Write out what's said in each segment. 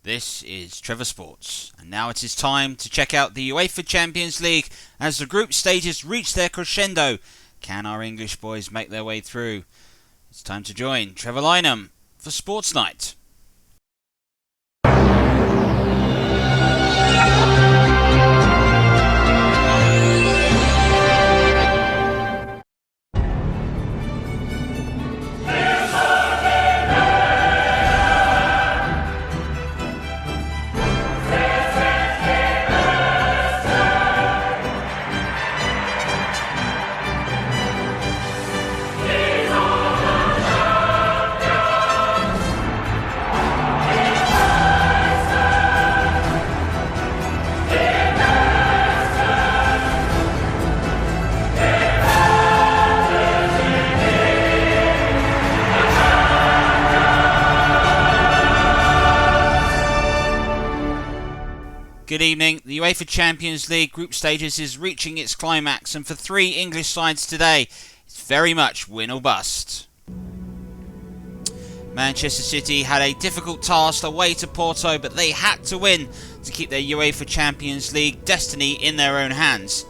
This is Trevor Sports, and now it is time to check out the UEFA Champions League as the group stages reach their crescendo. Can our English boys make their way through? It's time to join Trevor Lynham for Sportsnight. Good evening. The UEFA Champions League group stages is reaching its climax, and for three English sides today, it's very much win or bust. Manchester City had a difficult task away to Porto, but they had to win to keep their UEFA Champions League destiny in their own hands.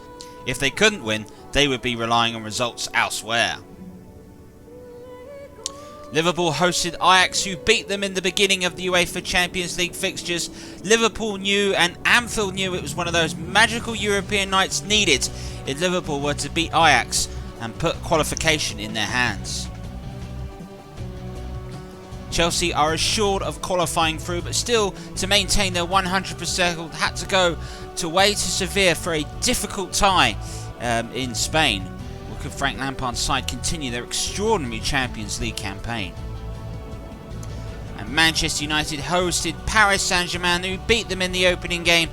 If they couldn't win, they would be relying on results elsewhere. Liverpool hosted Ajax, who beat them in the beginning of the UEFA Champions League fixtures. Liverpool knew, and Anfield knew, it was one of those magical European nights needed if Liverpool were to beat Ajax and put qualification in their hands. Chelsea are assured of qualifying through, but still, to maintain their 100% had to go away to Sevilla for a difficult tie in Spain. Could Frank Lampard's side continue their extraordinary Champions League campaign? And Manchester United hosted Paris Saint-Germain, who beat them in the opening game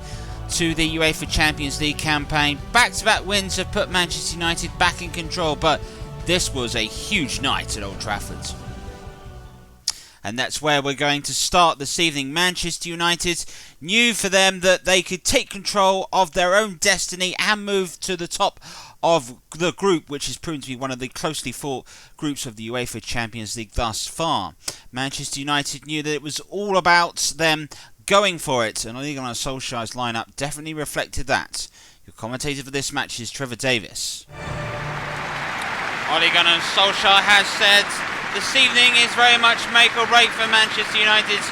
to the UEFA Champions League campaign. Back-to-back wins have put Manchester United back in control, but this was a huge night at Old Trafford. And that's where we're going to start this evening. Manchester United knew for them that they could take control of their own destiny and move to the top of the group, which has proven to be one of the closely fought groups of the UEFA Champions League thus far. Manchester United knew that it was all about them going for it, and Ole Gunnar Solskjaer's lineup definitely reflected that. Your commentator for this match is Trevor Davis. Ole Gunnar Solskjaer has said this evening is very much make or break for Manchester United's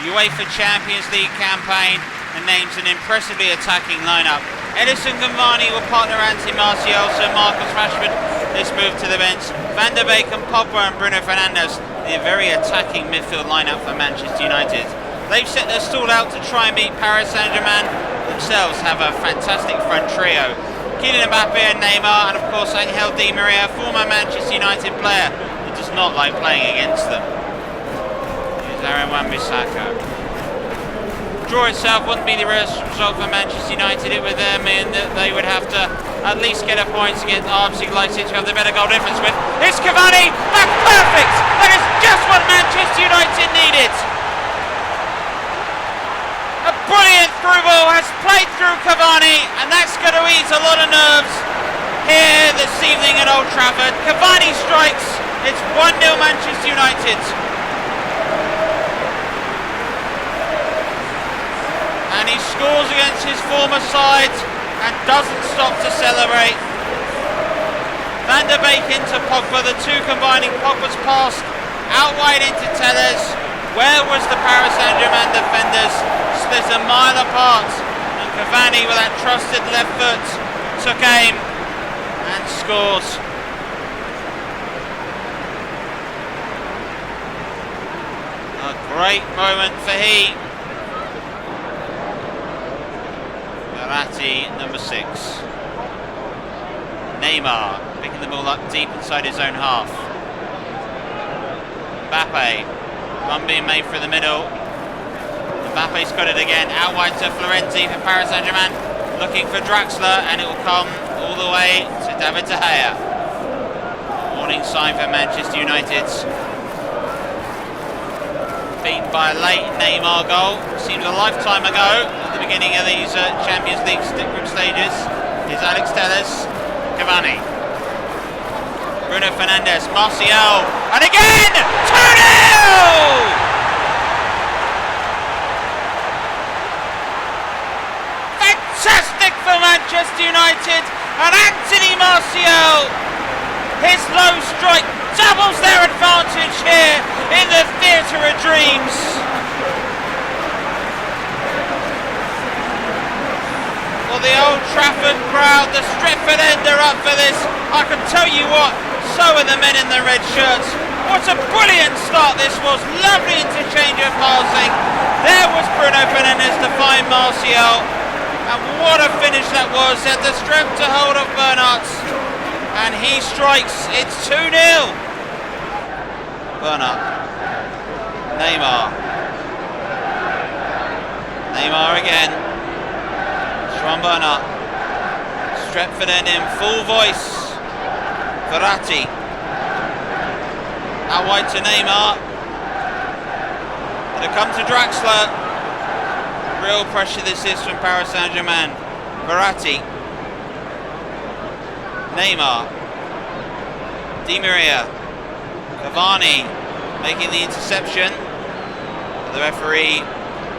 UEFA Champions League campaign, and names an impressively attacking lineup. Edison Cavani will partner Anthony Martial, so Marcus Rashford is moved to the bench. Van der Beek and Pogba and Bruno Fernandes, the very attacking midfield lineup for Manchester United. They've set their stall out to try and beat Paris Saint-Germain. Themselves have a fantastic front trio. Kylian Mbappe and Neymar, and of course Angel Di Maria, former Manchester United player who does not like playing against them. Here's Aaron Wan-Bissaka. Draw itself wouldn't be the result for Manchester United. It would mean that they would have to at least get a point against Leipzig, who have the better goal difference with. It's Cavani! That's perfect! That is just what Manchester United needed! A brilliant through ball has played through Cavani, and that's going to ease a lot of nerves here this evening at Old Trafford. Cavani strikes. It's 1-0 Manchester United. And he scores against his former side and doesn't stop to celebrate. Van der Beek into Pogba, the two combining. Pogba's pass out wide into Telles. Where was the Paris Saint-Germain defenders? Split a mile apart, and Cavani with that trusted left foot took aim and scores. A great moment for he. Verratti, number 6. Neymar picking the ball up deep inside his own half. Mbappe, one being made through the middle. Mbappe's got it again, out wide to Florenzi for Paris Saint-Germain. Looking for Draxler, and it will come all the way to David De Gea. Warning sign for Manchester United. Beaten by a late Neymar goal. Seems a lifetime ago at the beginning of these Champions League group stages. Here's Alex Telles, Cavani, Bruno Fernandes, Martial, and again 2-0! for Manchester United, and Anthony Martial, his low strike doubles their advantage here in the Theatre of Dreams. Well, the Old Trafford crowd, the Stretford End are up for this. I can tell you what, so are the men in the red shirts. What a brilliant start this was. Lovely interchange of passing. There was Bruno Fernandes to find Martial. And what a finish that was. He had the strength to hold off Bernat. And he strikes. It's 2-0. Bernat. Neymar. Neymar again. Joan Bernat. Stretford End in full voice. Verratti. Out wide to Neymar. It'll come to Draxler. Real pressure this is from Paris Saint-Germain. Verratti. Neymar. Di Maria. Cavani making the interception. The referee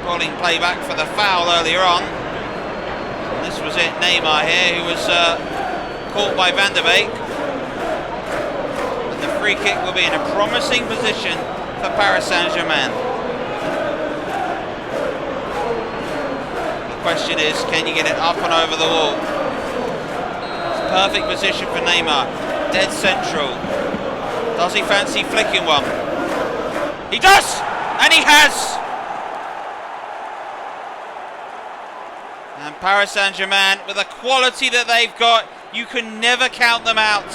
calling playback for the foul earlier on. And this was it, Neymar here, who was caught by Van der Beek. And the free kick will be in a promising position for Paris Saint-Germain. The question is, can you get it up and over the wall? It's a perfect position for Neymar. Dead central. Does he fancy flicking one? He does! And he has! And Paris Saint-Germain, with the quality that they've got, you can never count them out.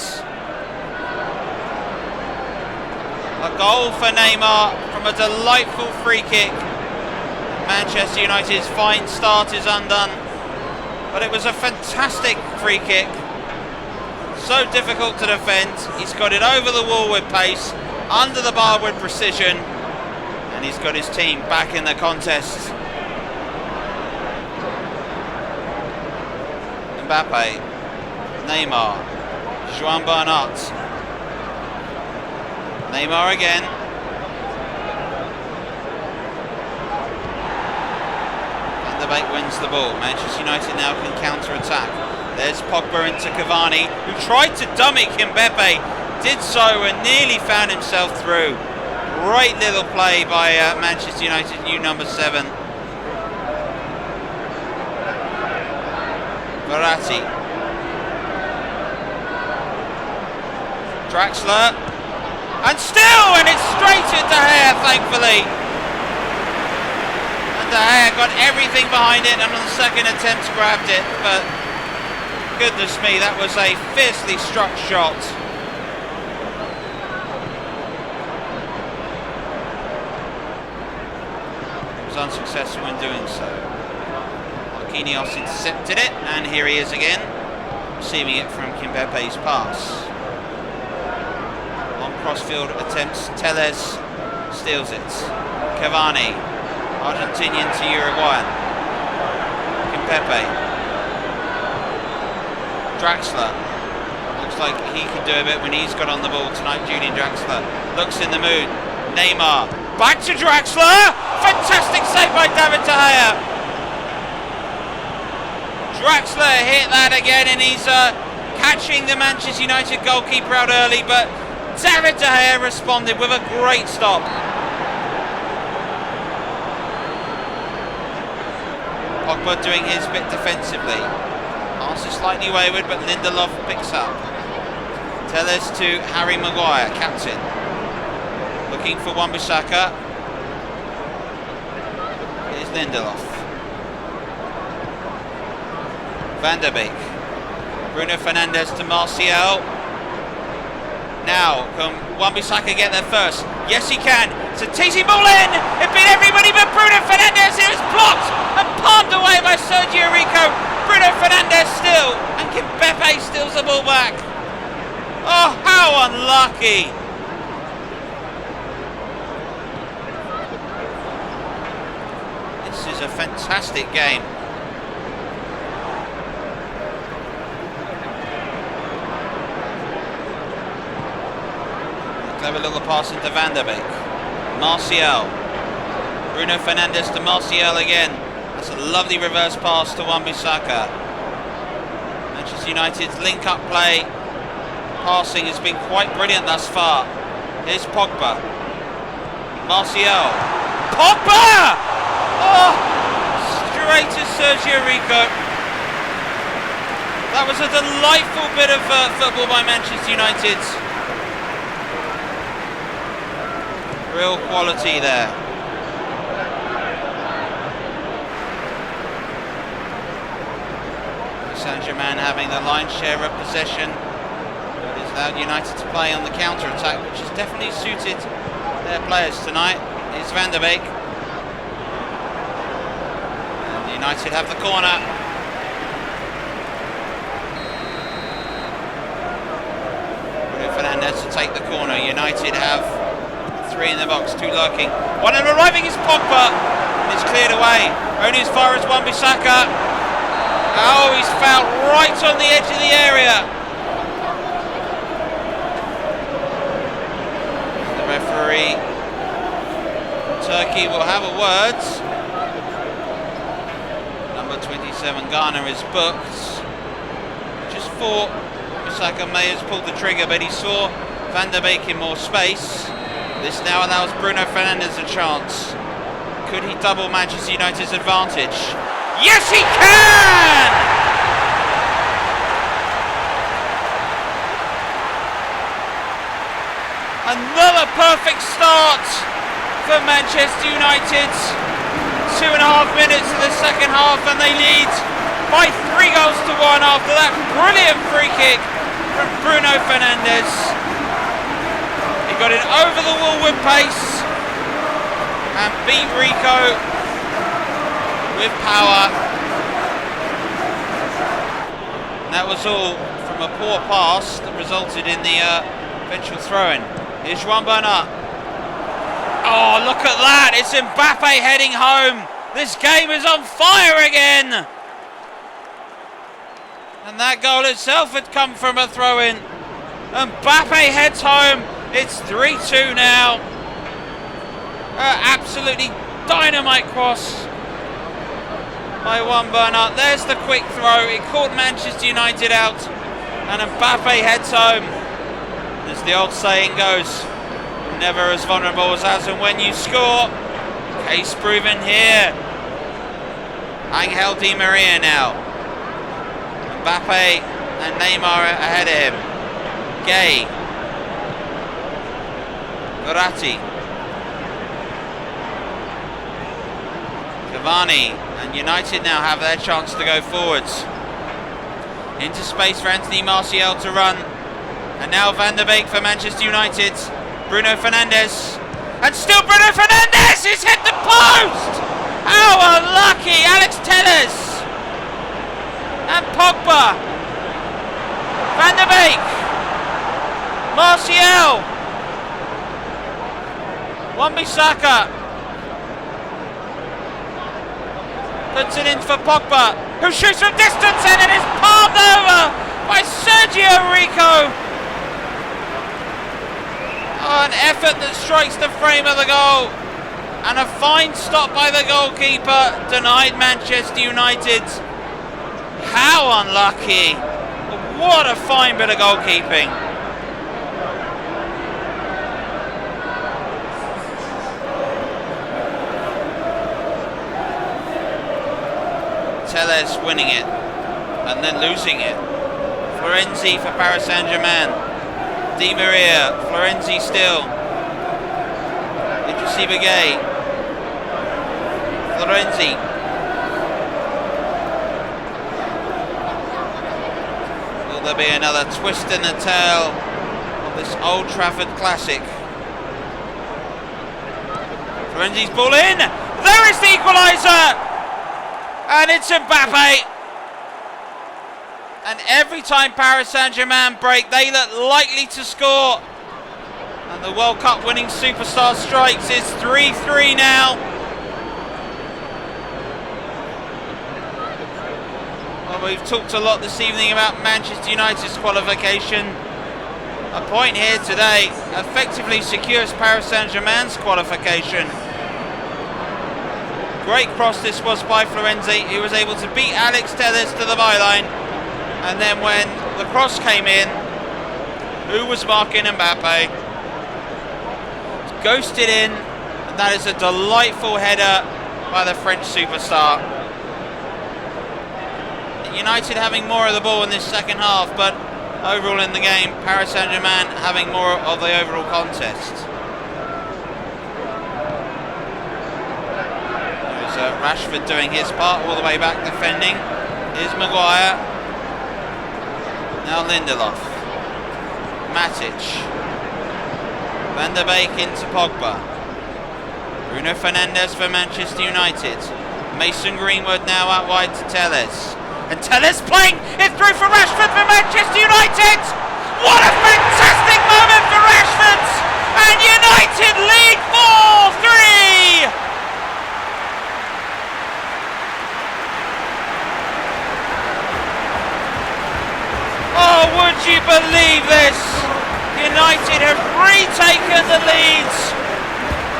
A goal for Neymar from a delightful free kick. Manchester United's fine start is undone. But it was a fantastic free kick. So difficult to defend. He's got it over the wall with pace, under the bar with precision, and he's got his team back in the contest. Mbappe, Neymar, Joan Bernat, Neymar again. Van der Beek wins the ball. Manchester United now can counter-attack. There's Pogba into Cavani, who tried to dummy Mbappe, did so and nearly found himself through. Great little play by Manchester United, new number 7. Verratti. Draxler. And still, and it's straight at De Gea, thankfully. And De Gea got everything behind it, and on the second attempt grabbed it, but goodness me, that was a fiercely struck shot. It was unsuccessful in doing so. Marquinhos intercepted it, and here he is again, receiving it from Mbappé's pass. On crossfield attempts, Telles steals it. Cavani, Argentinian to Uruguayan. Mbappé. Draxler. Looks like he can do a bit when he's got on the ball tonight, Julian Draxler. Looks in the mood. Neymar. Back to Draxler! Fantastic save by David De Gea. Draxler hit that again, and he's catching the Manchester United goalkeeper out early, but David De Gea responded with a great stop. Pogba doing his bit defensively. Pass is slightly wayward, but Lindelof picks up. Telles to Harry Maguire, captain. Looking for Wan-Bissaka. Here's Lindelof. Van der Beek. Bruno Fernandes to Martial. Now, can Wan-Bissaka get there first? Yes, he can. It's a teasy ball in. It beat everybody but Bruno Fernandes. It was blocked and palmed away by Sergio Rico. Bruno Fernandes still, and Mbappe steals the ball back. Oh, how unlucky. This is a fantastic game. Clever little pass into Van der Beek. Martial. Bruno Fernandes to Martial again. That's a lovely reverse pass to Wan-Bissaka. Manchester United's link-up play. Passing has been quite brilliant thus far. Here's Pogba. Martial. Pogba! Oh! Straight to Sergio Rico. That was a delightful bit of football by Manchester United. Real quality there. Saint-Germain having the lion's share of possession. It has allowed United to play on the counter-attack, which has definitely suited their players tonight. Here's Van der Beek. And United have the corner. Bruno Fernandes to take the corner. United have 3 in the box, 2 lurking. One and arriving is Pogba. And it's cleared away. Only as far as Wan-Bissaka. Oh, he's fouled right on the edge of the area. The referee, Turkey, will have a word. Number 27, Ghana, is booked. Just thought Bissaka may have pulled the trigger, but he saw Van der Beek in more space. This now allows Bruno Fernandes a chance. Could he double Manchester United's advantage? Yes, he can! Another perfect start for Manchester United. 2.5 minutes of the second half, and they lead by 3 goals to 1 after that brilliant free kick from Bruno Fernandes. He got it over the wall with pace and beat Rico with power. And that was all from a poor pass that resulted in the eventual throw-in. Here's Juan Bernat. Oh, look at that! It's Mbappe heading home. This game is on fire again. And that goal itself had come from a throw-in. Mbappe heads home. It's 3-2 now. Absolutely dynamite cross by Juan Bernat. There's the quick throw. It caught Manchester United out, and Mbappe heads home. As the old saying goes, never as vulnerable as and when you score. Case proven here. Angel Di Maria now. Mbappe and Neymar ahead of him. Gay. Verratti. Cavani. And United now have their chance to go forwards. Into space for Anthony Martial to run. And now Van der Beek for Manchester United. Bruno Fernandes. And still Bruno Fernandes! He's hit the post! How unlucky! Alex Telles. And Pogba. Van der Beek. Martial. Wan-Bissaka. Puts it in for Pogba, who shoots from distance, and it is palmed over by Sergio Rico. Oh, an effort that strikes the frame of the goal, and a fine stop by the goalkeeper denied Manchester United. How unlucky. What a fine bit of goalkeeping. Telles winning it and then losing it. Florenzi for Paris Saint-Germain. Di Maria, Florenzi still. Idrissi Begay. Florenzi. Will there be another twist in the tail of this Old Trafford classic? Florenzi's ball in. There is the equaliser. And it's Mbappe. And every time Paris Saint-Germain break, they look likely to score. And the World Cup winning superstar strikes. It's 3-3 now. Well, we've talked a lot this evening about Manchester United's qualification. A point here today effectively secures Paris Saint-Germain's qualification. Great cross this was by Florenzi. He was able to beat Alex Telles to the byline. And then when the cross came in, who was marking Mbappe? Ghosted in, and that is a delightful header by the French superstar. United having more of the ball in this second half, but overall in the game, Paris Saint-Germain having more of the overall contest. There's Rashford doing his part all the way back defending. Here's Maguire. Now Lindelof. Matic. Van der Beek into Pogba. Bruno Fernandes for Manchester United. Mason Greenwood now out wide to Telles. And Telles playing it through for Rashford for Manchester United! What a fantastic moment for Rashford! And United lead 4-3! Oh, would you believe this? United have retaken the leads.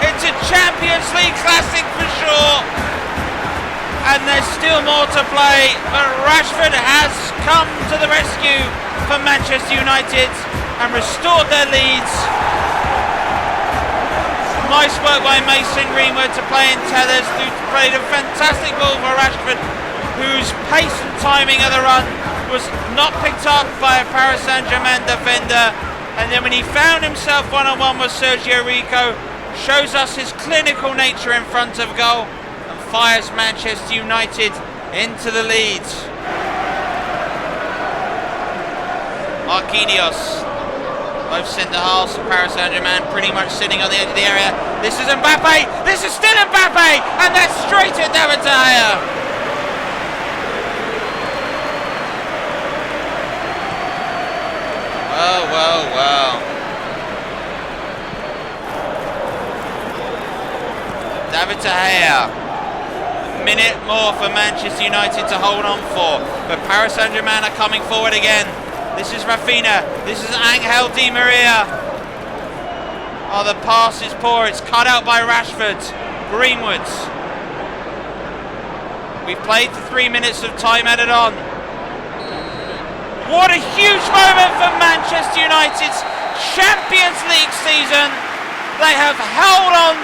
It's a Champions League classic for sure. And there's still more to play, but Rashford has come to the rescue for Manchester United and restored their leads. Nice work by Mason Greenwood to play in Telles, who played a fantastic ball for Rashford, whose pace and timing of the run was not picked up by a Paris Saint-Germain defender. And then when he found himself one-on-one with Sergio Rico, shows us his clinical nature in front of goal. Fires Manchester United into the lead. Marquinhos, both centre halves for Paris Saint-Germain, pretty much sitting on the edge of the area. This is Mbappe. This is still Mbappe, and that's straight at David De Gea. Well. David De Gea. Minute more for Manchester United to hold on for, but Paris Saint-Germain are coming forward again. This is Rafinha, this is Angel Di Maria. Oh, the pass is poor, it's cut out by Rashford. Greenwood. We've played for 3 minutes of time added on. What a huge moment for Manchester United's Champions League season. They have held on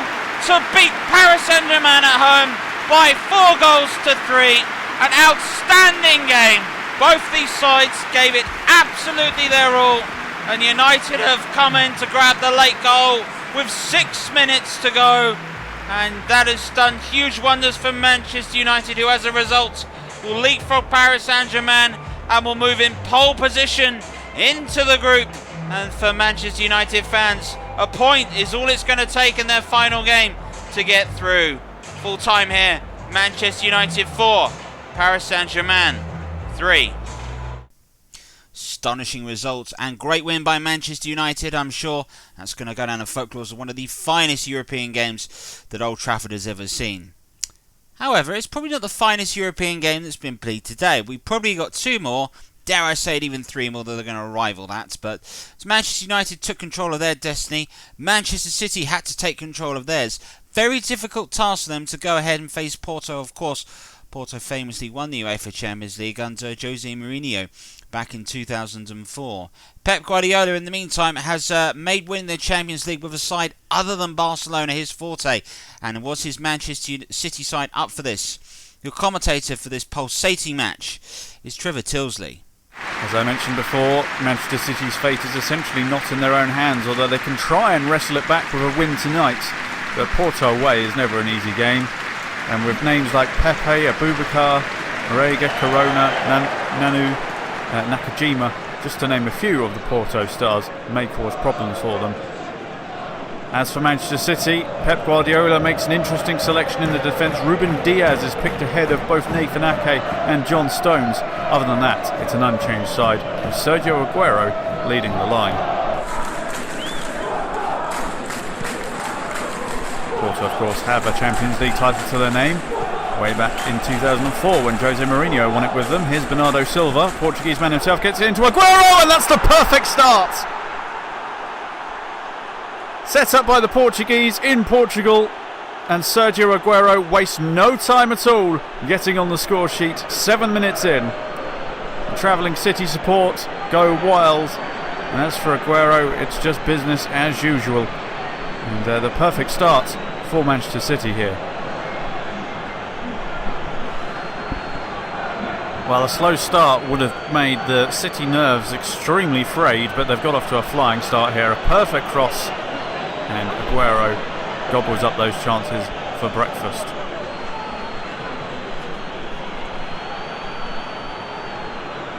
to beat Paris Saint-Germain at home by 4-3. An outstanding game. Both these sides gave it absolutely their all, and United have come in to grab the late goal with 6 minutes to go, and that has done huge wonders for Manchester United, who as a result will leapfrog Paris Saint-Germain and will move in pole position into the group. And for Manchester United fans, a point is all it's going to take in their final game to get through. Full time here, Manchester United 4, Paris Saint-Germain 3. Astonishing results and great win by Manchester United. I'm sure that's going to go down in folklore as one of the finest European games that Old Trafford has ever seen. However, it's probably not the finest European game that's been played today. We've probably got two more, dare I say it, even three more that are going to rival that. But as Manchester United took control of their destiny, Manchester City had to take control of theirs. Very difficult task for them to go ahead and face Porto, of course. Porto famously won the UEFA Champions League under Jose Mourinho back in 2004. Pep Guardiola, in the meantime, has made winning the Champions League with a side other than Barcelona his forte. And was his Manchester City side up for this? Your commentator for this pulsating match is Clive Tyldesley. As I mentioned before, Manchester City's fate is essentially not in their own hands, although they can try and wrestle it back with a win tonight. But Porto away is never an easy game, and with names like Pepe, Abubakar, Marega, Corona, Nanu, Nakajima, just to name a few of the Porto stars, may cause problems for them. As for Manchester City, Pep Guardiola makes an interesting selection in the defence. Ruben Diaz is picked ahead of both Nathan Ake and John Stones. Other than that, it's an unchanged side, with Sergio Aguero leading the line. Porto, of course, have a Champions League title to their name. Way back in 2004 when Jose Mourinho won it with them. Here's Bernardo Silva, Portuguese man himself, gets it into Aguero, and that's the perfect start! Set up by the Portuguese in Portugal, and Sergio Aguero wastes no time at all getting on the score sheet 7 minutes in. The travelling City support go wild. And as for Aguero, it's just business as usual. And the perfect start for Manchester City here. Well, a slow start would have made the City nerves extremely frayed, but they've got off to a flying start here. A perfect cross, and Aguero gobbles up those chances for breakfast.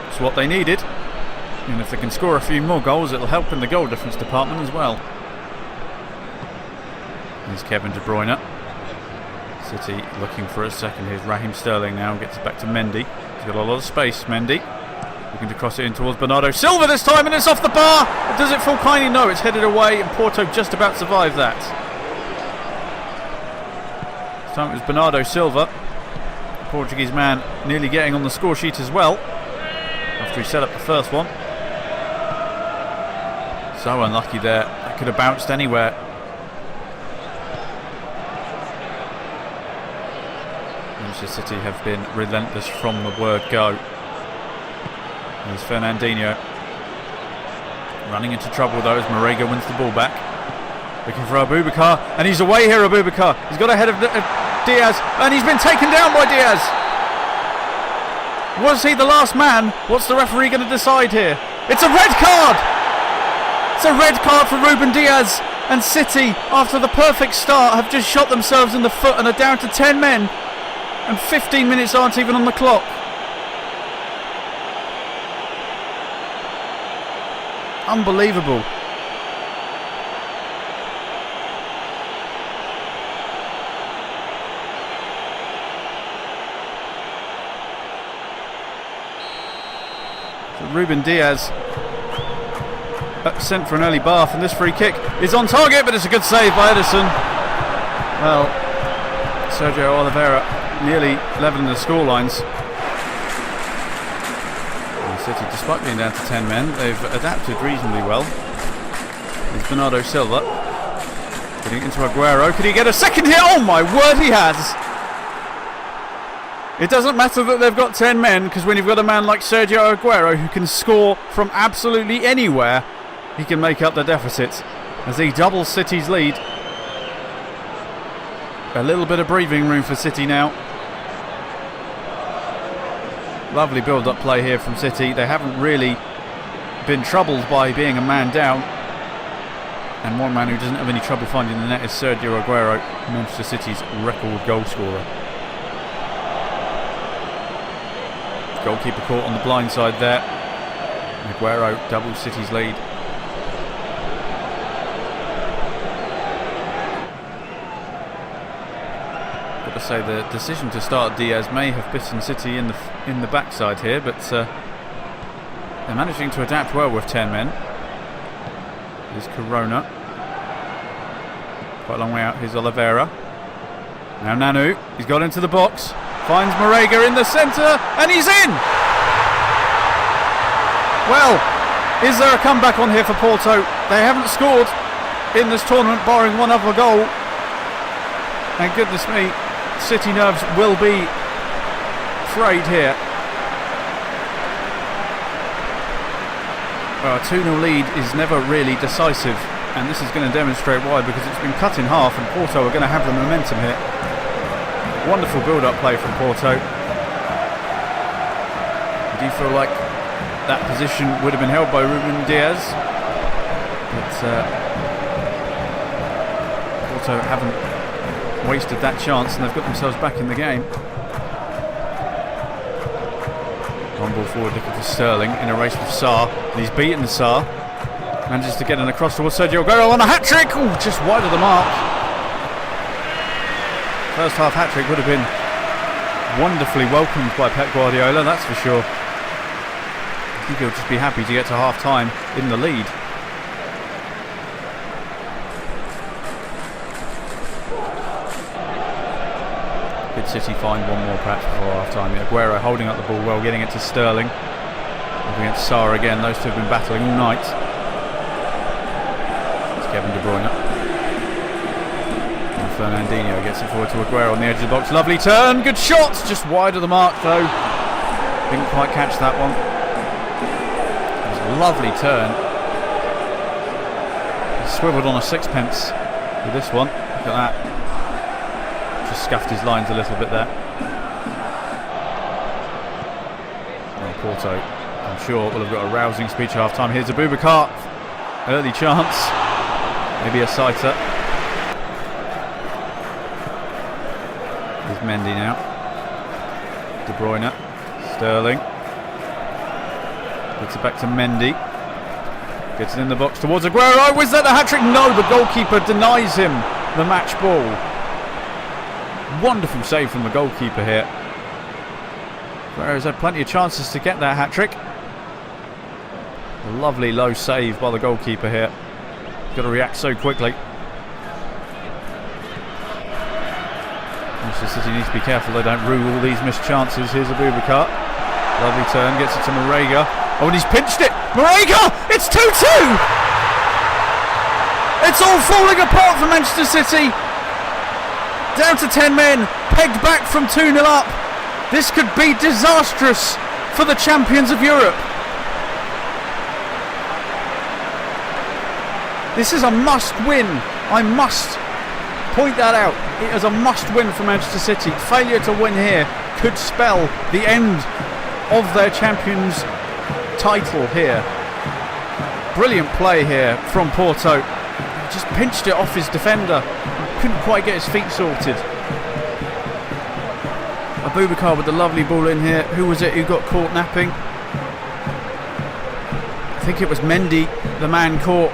It's what they needed, and if they can score a few more goals, it'll help in the goal difference department as well. Here's Kevin De Bruyne. City looking for a second. Here's Raheem Sterling now, gets it back to Mendy. He's got a lot of space, Mendy. Looking to cross it in towards Bernardo Silva this time, and it's off the bar. Does it fall kindly? No, it's headed away, and Porto just about survived that. This time it was Bernardo Silva, the Portuguese man, nearly getting on the score sheet as well after he set up the first one. So unlucky there. That could have bounced anywhere. Manchester City have been relentless from the word go. There's Fernandinho running into trouble though as Marega wins the ball back. Looking for Abubakar, and he's away here. Abubakar, he's got ahead of Diaz, and he's been taken down by Diaz. Was he the last man? What's the referee going to decide here? It's a red card! It's a red card for Ruben Diaz, and City, after the perfect start, have just shot themselves in the foot and are down to 10 men, and 15 minutes aren't even on the clock. Unbelievable. So Ruben Diaz sent for an early bath, and this free kick is on target, but it's a good save by Ederson. Well, Sergio Oliveira nearly levelling the scorelines. City, despite being down to 10 men, they've adapted reasonably well. There's Bernardo Silva getting into Aguero. Could he get a second here? Oh my word, he has! It doesn't matter that they've got 10 men, because when you've got a man like Sergio Aguero who can score from absolutely anywhere, he can make up the deficit as he doubles City's lead. A little bit of breathing room for City now. Lovely build-up play here from City. They haven't really been troubled by being a man down. And one man who doesn't have any trouble finding the net is Sergio Aguero, Manchester City's record goal scorer. Goalkeeper caught on the blind side there. Aguero doubles City's lead. Got to say, the decision to start Diaz may have bitten City in the backside here, but they're managing to adapt well with 10 men. Here's Corona. Quite a long way out. Here's Oliveira. Now Nanu. He's got into the box. Finds Marega in the centre, and he's in! Well, is there a comeback on here for Porto? They haven't scored in this tournament, barring one other goal. And goodness me, City nerves will be frayed here. Well, a 2-0 lead is never really decisive, and this is going to demonstrate why, because it's been cut in half and Porto are going to have the momentum here. Wonderful build-up play from Porto. Do you feel like that position would have been held by Ruben Diaz? But Porto haven't wasted that chance, and they've got themselves back in the game. One ball forward looking for Sterling in a race with Sarr, and he's beaten Sarr. Manages to get an across towards Sergio Aguero on a hat-trick! Ooh, just wide of the mark. First half hat-trick would have been wonderfully welcomed by Pep Guardiola, that's for sure. I think he'll just be happy to get to half-time in the lead. Could City find one more perhaps before half-time? Aguero holding up the ball well, getting it to Sterling. Up against Sarr again, those two have been battling all night. It's Kevin De Bruyne. Fernandinho gets it forward to Aguero on the edge of the box. Lovely turn, good shot, just wide of the mark though. Didn't quite catch that one. Lovely turn. He swiveled on a sixpence with this one. Look at that. Just scuffed his lines a little bit there. Well, Porto, I'm sure, will have got a rousing speech at half time. Here's Abubakar. Early chance. Maybe a sighter. Here's Mendy now. De Bruyne. Sterling. Gets it back to Mendy. Gets it in the box towards Aguero. Was that the hat-trick? No, the goalkeeper denies him the match ball. Wonderful save from the goalkeeper here. Aguero's had plenty of chances to get that hat-trick. A lovely low save by the goalkeeper here. Got to react so quickly. Manchester City needs to be careful they don't rue all these missed chances. Here's Abubakar. Lovely turn, gets it to Marega. Oh, and he's pinched it. Marega! It's 2-2! It's all falling apart for Manchester City. Down to 10 men, pegged back from 2-0 up. This could be disastrous for the champions of Europe. This is a must-win. I must point that out. It is a must-win for Manchester City. Failure to win here could spell the end of their Champions title here. Brilliant play here from Porto. He just pinched it off his defender. Couldn't quite get his feet sorted. Abubakar with the lovely ball in here. Who was it who got caught napping? I think it was Mendy, the man caught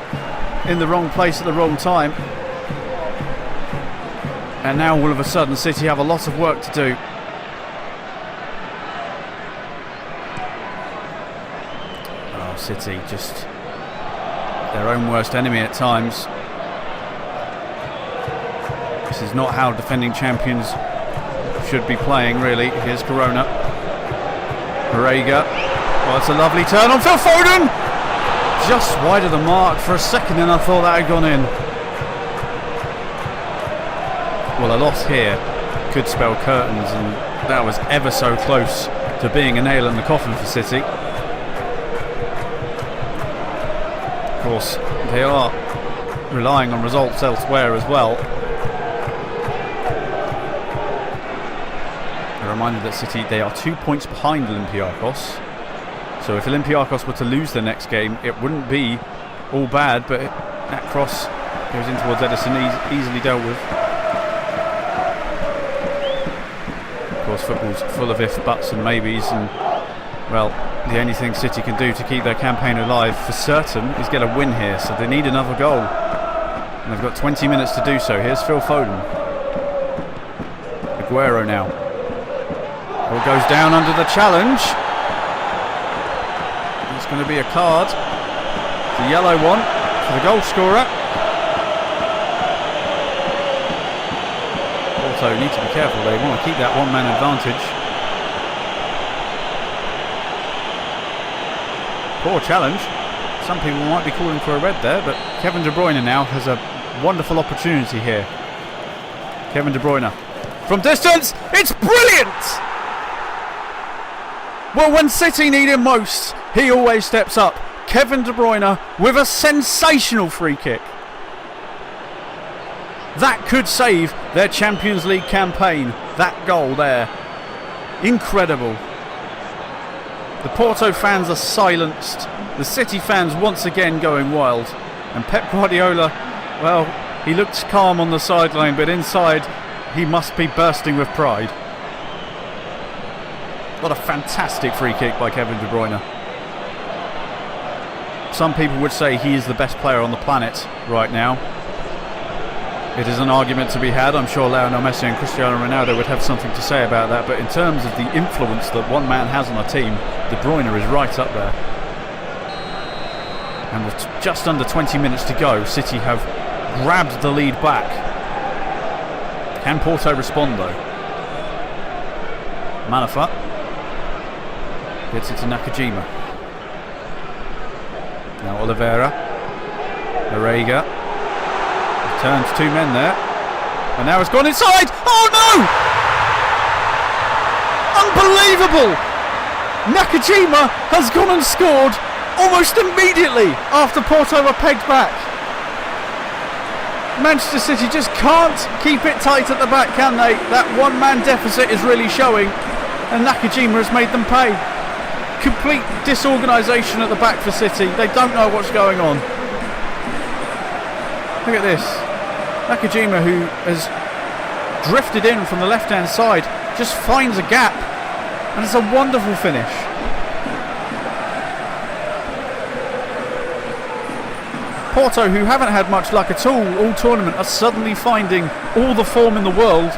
in the wrong place at the wrong time. And now all of a sudden City have a lot of work to do. Oh, City just their own worst enemy at times. This is not how defending champions should be playing, really. Here's Corona. Marega. Oh, it's a lovely turn on Phil Foden! Just wide of the mark for a second, and I thought that had gone in. Well, a loss here could spell curtains, and that was ever so close to being a nail in the coffin for City. Of course, they are relying on results elsewhere as well. A reminder that City, they are 2 points behind Olympiacos. So if Olympiacos were to lose their next game, it wouldn't be all bad, but that cross goes in towards Edison, easily dealt with. Of course, football's full of ifs, buts and maybes, and well, the only thing City can do to keep their campaign alive for certain is get a win here, so they need another goal. And they've got 20 minutes to do so. Here's Phil Foden. Aguero now. Ball goes down under the challenge. It's going to be a card. The yellow one for the goal scorer. Porto need to be careful. They want to keep that one-man advantage. Poor challenge. Some people might be calling for a red there, but Kevin De Bruyne now has a wonderful opportunity here. Kevin De Bruyne from distance. It's brilliant! Well, when City need him most, he always steps up. Kevin De Bruyne with a sensational free kick. That could save their Champions League campaign. That goal there. Incredible. The Porto fans are silenced. The City fans once again going wild. And Pep Guardiola, well, he looks calm on the sideline, but inside he must be bursting with pride. What a fantastic free kick by Kevin De Bruyne. Some people would say he is the best player on the planet right now. It is an argument to be had. I'm sure Lionel Messi and Cristiano Ronaldo would have something to say about that, but in terms of the influence that one man has on a team, De Bruyne is right up there. And with just under 20 minutes to go, City have grabbed the lead back. Can Porto respond though? Manafa gets it to Nakajima. Now Oliveira. Marega. Turns two men there. And now it's gone inside. Oh no! Unbelievable! Nakajima has gone and scored almost immediately after Porto were pegged back. Manchester City just can't keep it tight at the back, can they? That one-man deficit is really showing, and Nakajima has made them pay. Complete disorganisation at the back for City. They don't know what's going on. Look at this. Nakajima, who has drifted in from the left-hand side, just finds a gap, and it's a wonderful finish. Porto, who haven't had much luck at all tournament, are suddenly finding all the form in the world,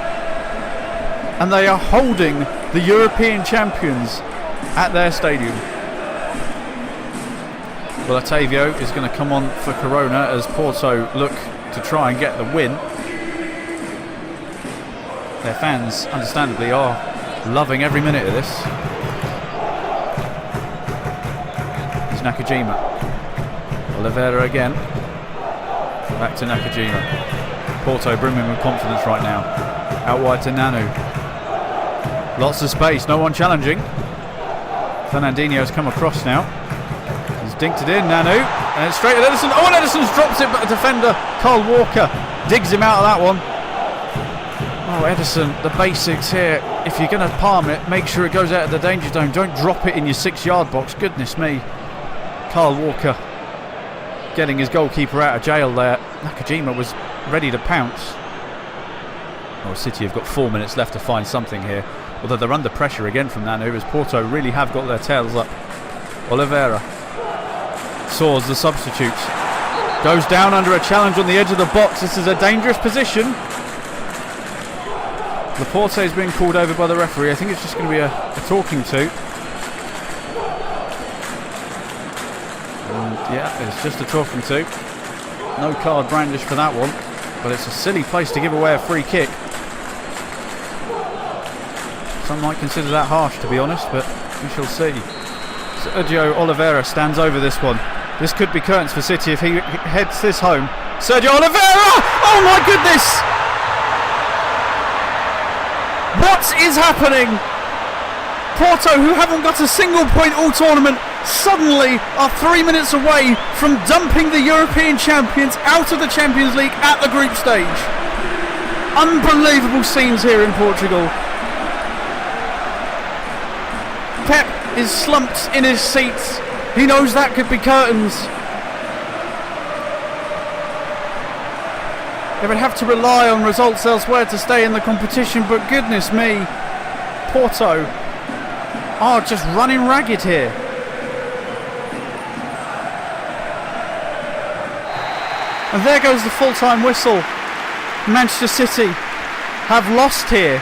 and they are holding the European champions at their stadium. Well, Otavio is going to come on for Corona as Porto look to try and get the win. Their fans, understandably, are loving every minute of this. It's Nakajima. Oliveira again. Back to Nakajima. Porto brimming with confidence right now. Out wide to Nanu. Lots of space, no one challenging. Fernandinho's come across now. He's dinked it in, Nanu. And it's straight at Ederson. Oh, and Ederson's dropped it, but the defender, Carl Walker, digs him out of that one. Oh, Ederson, the basics here. If you're going to palm it, make sure it goes out of the danger zone. Don't drop it in your 6-yard box. Goodness me. Carl Walker getting his goalkeeper out of jail there. Nakajima was ready to pounce. Well, City have got 4 minutes left to find something here. Although they're under pressure again from Nanu, as Porto really have got their tails up. Oliveira saws the substitute. Goes down under a challenge on the edge of the box. This is a dangerous position. Laporte is being called over by the referee. I think it's just going to be a talking to. And yeah, it's just a talking to. No card brandished for that one. But it's a silly place to give away a free kick. Some might consider that harsh, to be honest, but we shall see. Sergio Oliveira stands over this one. This could be curtains for City if he heads this home. Sergio Oliveira! Oh my goodness! What is happening? Porto, who haven't got a single point all tournament, suddenly are 3 minutes away from dumping the European champions out of the Champions League at the group stage. Unbelievable scenes here in Portugal. Pep is slumped in his seat. He knows that could be curtains. They would have to rely on results elsewhere to stay in the competition, but goodness me, Porto are just running ragged here. And there goes the full-time whistle. Manchester City have lost here.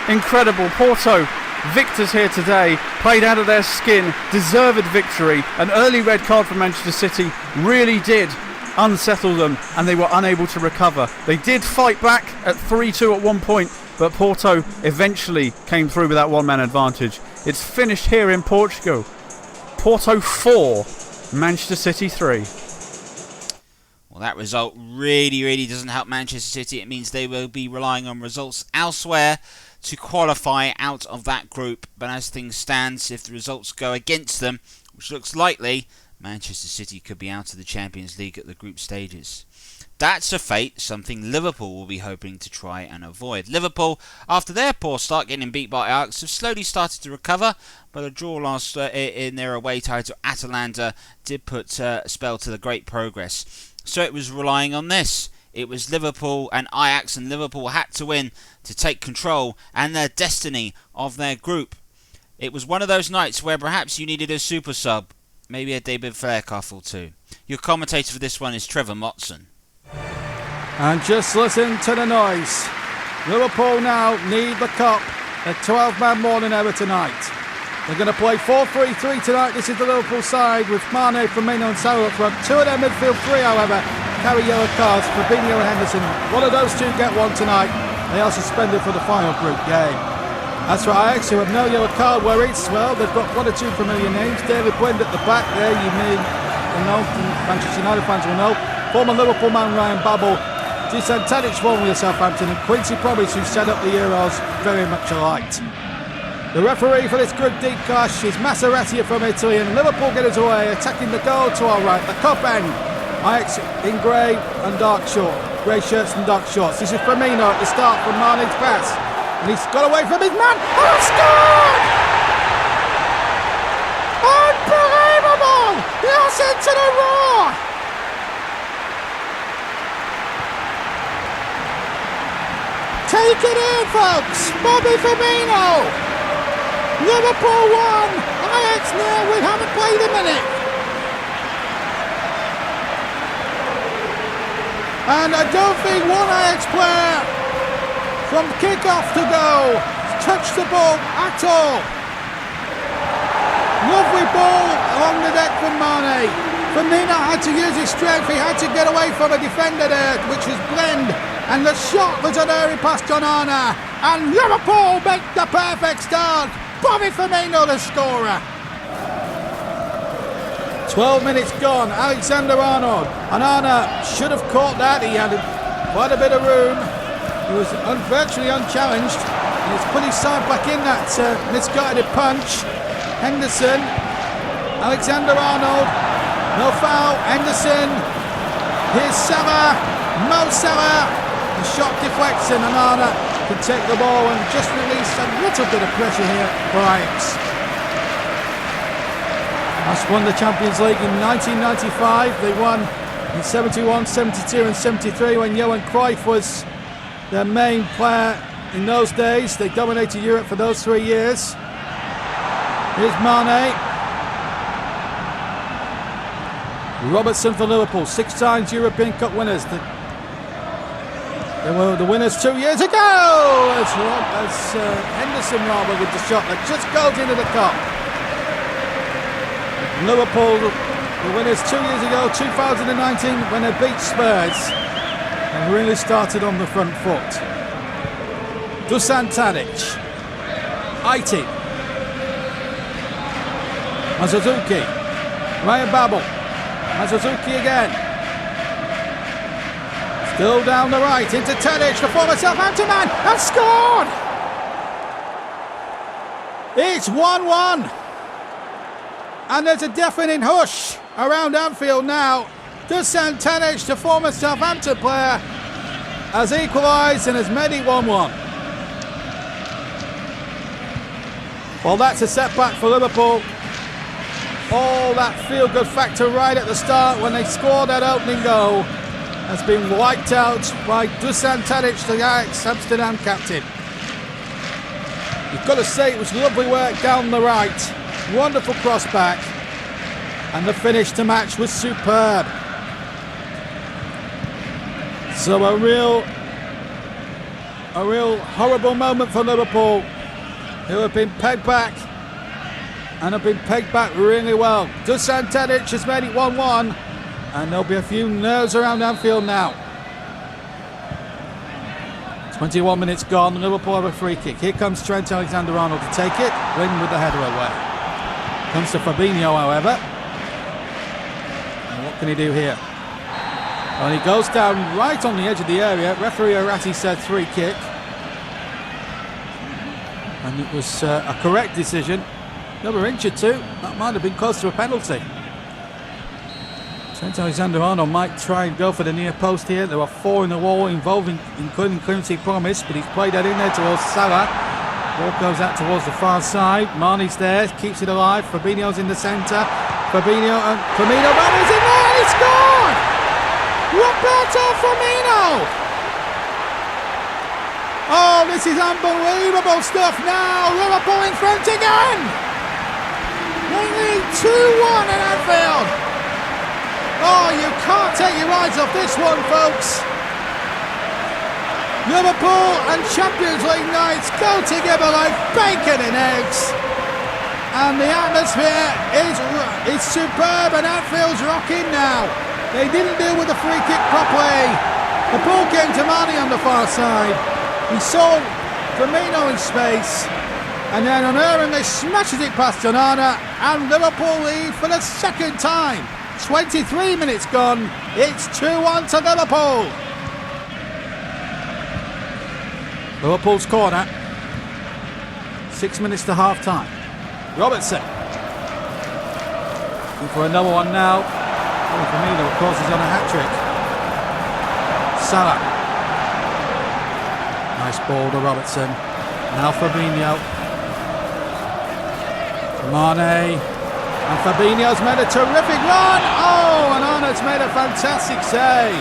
Incredible. Porto, victors here today, played out of their skin, deserved victory. An early red card for Manchester City really did unsettle them, and they were unable to recover. They did fight back at 3-2 at one point, but Porto eventually came through with that one-man advantage. It's finished here in Portugal. Porto 4, Manchester City 3. Well, that result really doesn't help Manchester City. It means they will be relying on results elsewhere to qualify out of that group. But as things stand, if the results go against them, which looks likely, Manchester City could be out of the Champions League at the group stages. That's a fate, something Liverpool will be hoping to try and avoid. Liverpool, after their poor start getting beat by Ajax, have slowly started to recover, but a draw last in their away tie to Atalanta did put a spell to the great progress. So it was relying on this. It was Liverpool and Ajax, and Liverpool had to win to take control and their destiny of their group. It was one of those nights where perhaps you needed a super sub, maybe a David Fairclough or two. Your commentator for this one is Trevor Motson. And just listen to the noise. Liverpool now need the cup. A 12-man more than ever tonight. They're going to play 4-3-3 tonight. This is the Liverpool side with Mane, Firmino and Salah up front. Two of their midfield three, however, carry yellow cards. Fabinho and Henderson. One of those two get one tonight. They are suspended for the final group game. As for Ajax, who have no yellow card worries, well, they've got one or two familiar names. David Blind at the back there, you may know, Manchester United fans will know. Former Liverpool man Ryan Babel. Dusan Tadic formerly of Southampton, and Quincy Promes, who set up the Euros, very much alike. The referee for this group D clash is Maserati from Italy, and Liverpool get us away, attacking the goal to our right, the cup end. Ajax in grey and dark shorts, grey shirts and dark shorts. This is Firmino at the start from Mane's pass, and he's got away from his man. Oh, scored! Unbelievable! Yes, into the raw! Take it in, folks! Bobby Firmino! Liverpool 1, Ajax 0. We haven't played a minute. And I don't think one Ajax player from kick-off to go touched the ball at all. Lovely ball along the deck from Mane. Firmino had to use his strength. He had to get away from a defender there, which was Blend. And the shot was an airy pass to Onana. And Liverpool make the perfect start. Bobby Firmino, the scorer. 12 minutes gone. Alexander-Arnold. Onana should have caught that. He had quite a bit of room. He was virtually unchallenged. He's put his side back in that misguided punch. Henderson. Alexander-Arnold. No foul. Henderson. Here's Salah. Mo Salah. The shot deflects and Onana can take the ball and just release a little bit of pressure here for Ajax. Ajax won the Champions League in 1995. They won in 71, 72 and 73 when Johan Cruyff was their main player in those days. They dominated Europe for those 3 years. Here's Mane. Robertson for Liverpool, 6 times European Cup winners. They were the winners 2 years ago! As Henderson with the shot that just goes into the cup. Liverpool, the winners 2 years ago, 2019, when they beat Spurs and really started on the front foot. Dusan Tadic, Aiti, Mazuzuki, Ryan Babel, Mazuzuki again. Still down the right, into Tadic, the former Southampton man, and scored! It's 1-1. And there's a deafening hush around Anfield now. Dusan Tadic, the former Southampton player, has equalised and has made it 1-1. Well, that's a setback for Liverpool. All that feel-good factor right at the start when they scored that opening goal has been wiped out by Dusan Tadic, the Ajax Amsterdam captain. You've got to say it was lovely work down the right. Wonderful cross back. And the finish to match was superb. So a real horrible moment for Liverpool, who have been pegged back and have been pegged back really well. Dusan Tadic has made it 1-1. And there'll be a few nerves around Anfield now. 21 minutes gone, Liverpool have a free kick. Here comes Trent Alexander-Arnold to take it. Win with the header away. Comes to Fabinho, however. And what can he do here? Well, he goes down right on the edge of the area. Referee Arati said free kick. And it was a correct decision. They were injured too. That might have been close to a penalty. Trent Alexander-Arnold might try and go for the near post here. There are 4 in the wall involving, including Quincy Promise, but he's played that in there towards Salah. Ball goes out towards the far side. Mane's there, keeps it alive. Fabinho's in the centre. Firmino Mane's in there and he scored! Roberto Firmino! Oh, this is unbelievable stuff now. Liverpool in front again! They lead 2-1 at Anfield. Oh, you can't take your eyes off this one, folks. Liverpool and Champions League nights go together like bacon and eggs. And the atmosphere is superb and Anfield's rocking now. They didn't deal with the free kick properly. The ball came to Mane on the far side. He saw Firmino in space. And then unerringly smashes it past Onana. And Liverpool lead for the second time. 23 minutes gone, it's 2-1 to Liverpool. Liverpool's corner. 6 minutes to half time. Robertson. Looking for another one now. Firmino, of course, is on a hat-trick. Salah. Nice ball to Robertson. Now Fabinho. Mane. And Fabinho's made a terrific run. Oh, and Arnold's made a fantastic save.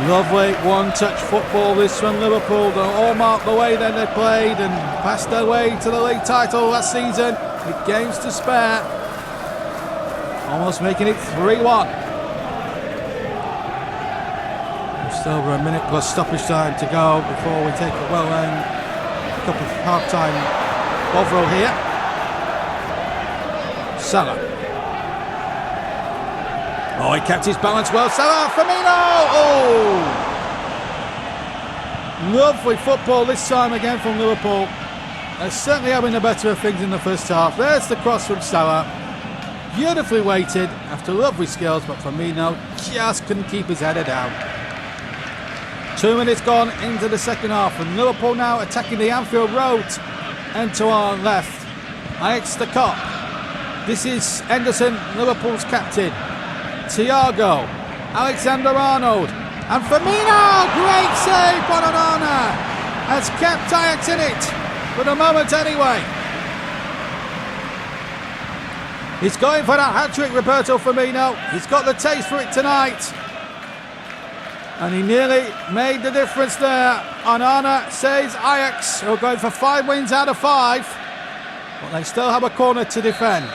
Lovely one-touch football this from Liverpool. They all marked the way that they played and passed their way to the league title last season with games to spare. Almost making it 3-1. Just over a minute plus stoppage time to go before we take a well-earned cup of half-time Bovril here. Salah. Oh, he kept his balance well. Salah, Firmino! Oh! Lovely football this time again from Liverpool. They're certainly having the better of things in the first half. There's the cross from Salah. Beautifully weighted after lovely skills, but Firmino just couldn't keep his header down. 2 minutes gone into the second half, and Liverpool now attacking the Anfield Road. And to our left, Ajax the Cup. This is Henderson, Liverpool's captain. Thiago, Alexander-Arnold, and Firmino! Great save by Onana! Has kept Ajax in it, for the moment anyway. He's going for that hat-trick, Roberto Firmino. He's got the taste for it tonight. And he nearly made the difference there. Onana saves Ajax, who are going for 5 wins out of 5. But they still have a corner to defend.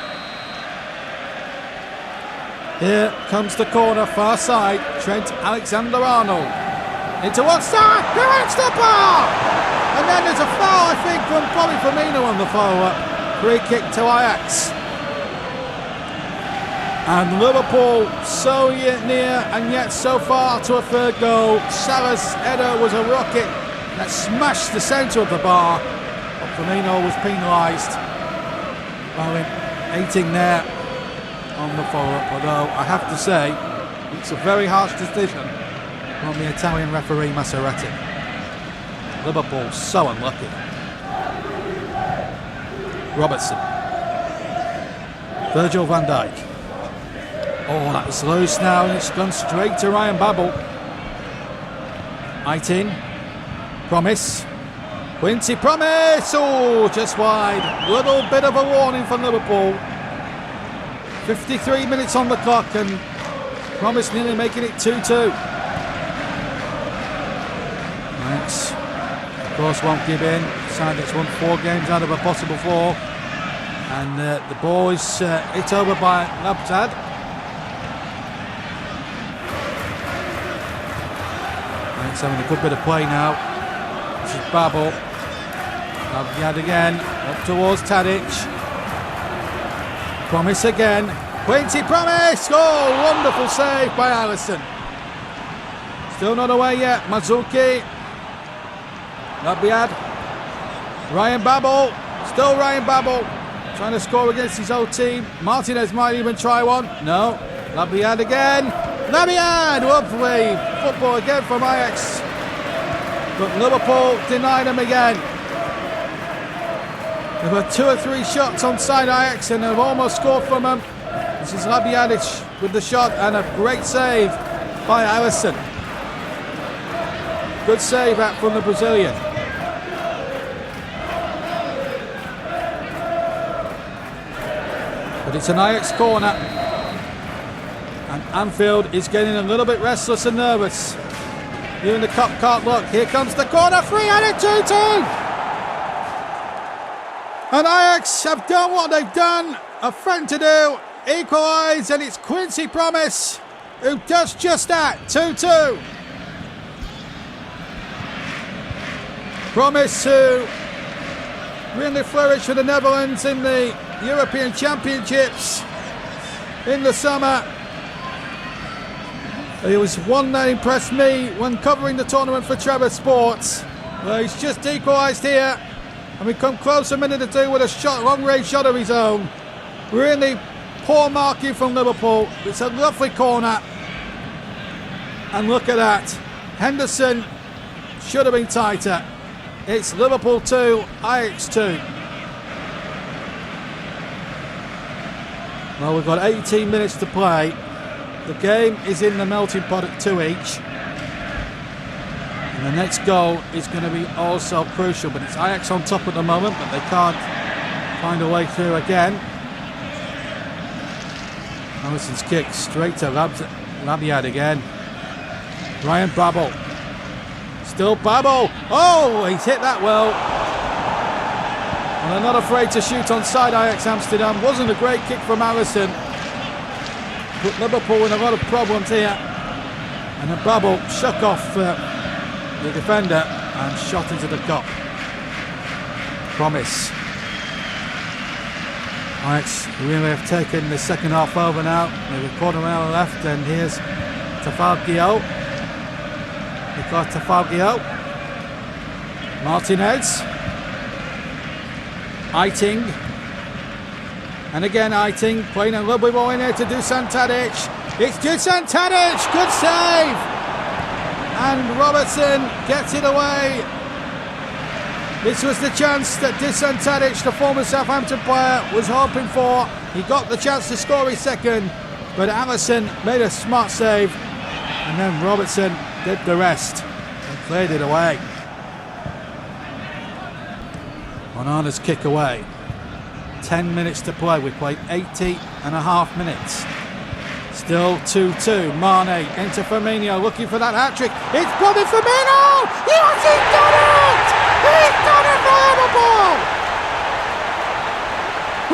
Here comes the corner, far side. Trent Alexander-Arnold. Into one side. Who hits the ball? And then there's a foul, I think, from probably Firmino on the follow-up. Free kick to Ajax. And Liverpool so near and yet so far to a third goal. Salah's header was a rocket that smashed the centre of the bar. But Firmino was penalised. Bowen hating there on the follow-up, although I have to say it's a very harsh decision from the Italian referee Masseretti. Liverpool so unlucky. Robertson. Virgil van Dijk. Oh, that was loose now, and it's gone straight to Ryan Babel. Aitin. Promise. Quincy Promise! Oh, just wide. Little bit of a warning from Liverpool. 53 minutes on the clock, and Promise nearly making it 2-2. Ajax, of course, won't give in. Side that's won 4 games out of a possible 4. And the ball is hit over by Labtad. Ajax having a good bit of play now. This is Babel. Labtad again, up towards Tadic. Promise again. Quincy Promise! Oh, wonderful save by Alisson. Still not away yet. Mazuki. Labiad. Ryan Babel. Still Ryan Babel. Trying to score against his old team. Martinez might even try one. No. Labiad again. Labiad! Lovely football again from Ajax. But Liverpool denied him again. They've had 2 or 3 shots on side Ajax and they've almost scored from them. This is Labiadic with the shot and a great save by Alisson. Good save that from the Brazilian. But it's an Ajax corner. And Anfield is getting a little bit restless and nervous. Here in the cup can't look. Here comes the corner. Free and it 2-2. And Ajax have done what they've done, a friend to do, equalise, and it's Quincy Promise who does just that, 2-2. Promise who really flourished for the Netherlands in the European Championships in the summer. It was one that impressed me when covering the tournament for Trevor Sports. He's just equalised here. And we come close a minute or 2 with a shot, long-range shot of his own. Really poor marking from Liverpool. It's a lovely corner. And look at that. Henderson should have been tighter. It's Liverpool 2, Ajax 2. Well, we've got 18 minutes to play. The game is in the melting pot at 2 each. And the next goal is going to be also crucial. But it's Ajax on top at the moment, but they can't find a way through again. Alisson's kick straight to Labiad again. Ryan Babel. Still Babel. Oh, he's hit that well. And they're not afraid to shoot on side, Ajax Amsterdam. Wasn't a great kick from Alisson. But Liverpool in a lot of problems here. And then Babel shook off the defender and shot into the cup. Promise. Ajax really have taken the second half over now. There's a quarter of an hour left, and here's Tafagio. Because Tafagio. Martinez. Eiting. And again Eiting playing a lovely ball in here to Dusan Tadic. It's Dusan Tadic, good save! And Robertson gets it away. This was the chance that Dusan Tadic, the former Southampton player, was hoping for. He got the chance to score his second, but Alisson made a smart save, and then Robertson did the rest and cleared it away. Onana's kick away. 10 minutes to play. We played 80 and a half minutes. Still 2-2. Mane into Firmino looking for that hat-trick. It's Bobby Firmino! Yes, he's done it! He's done it for Liverpool!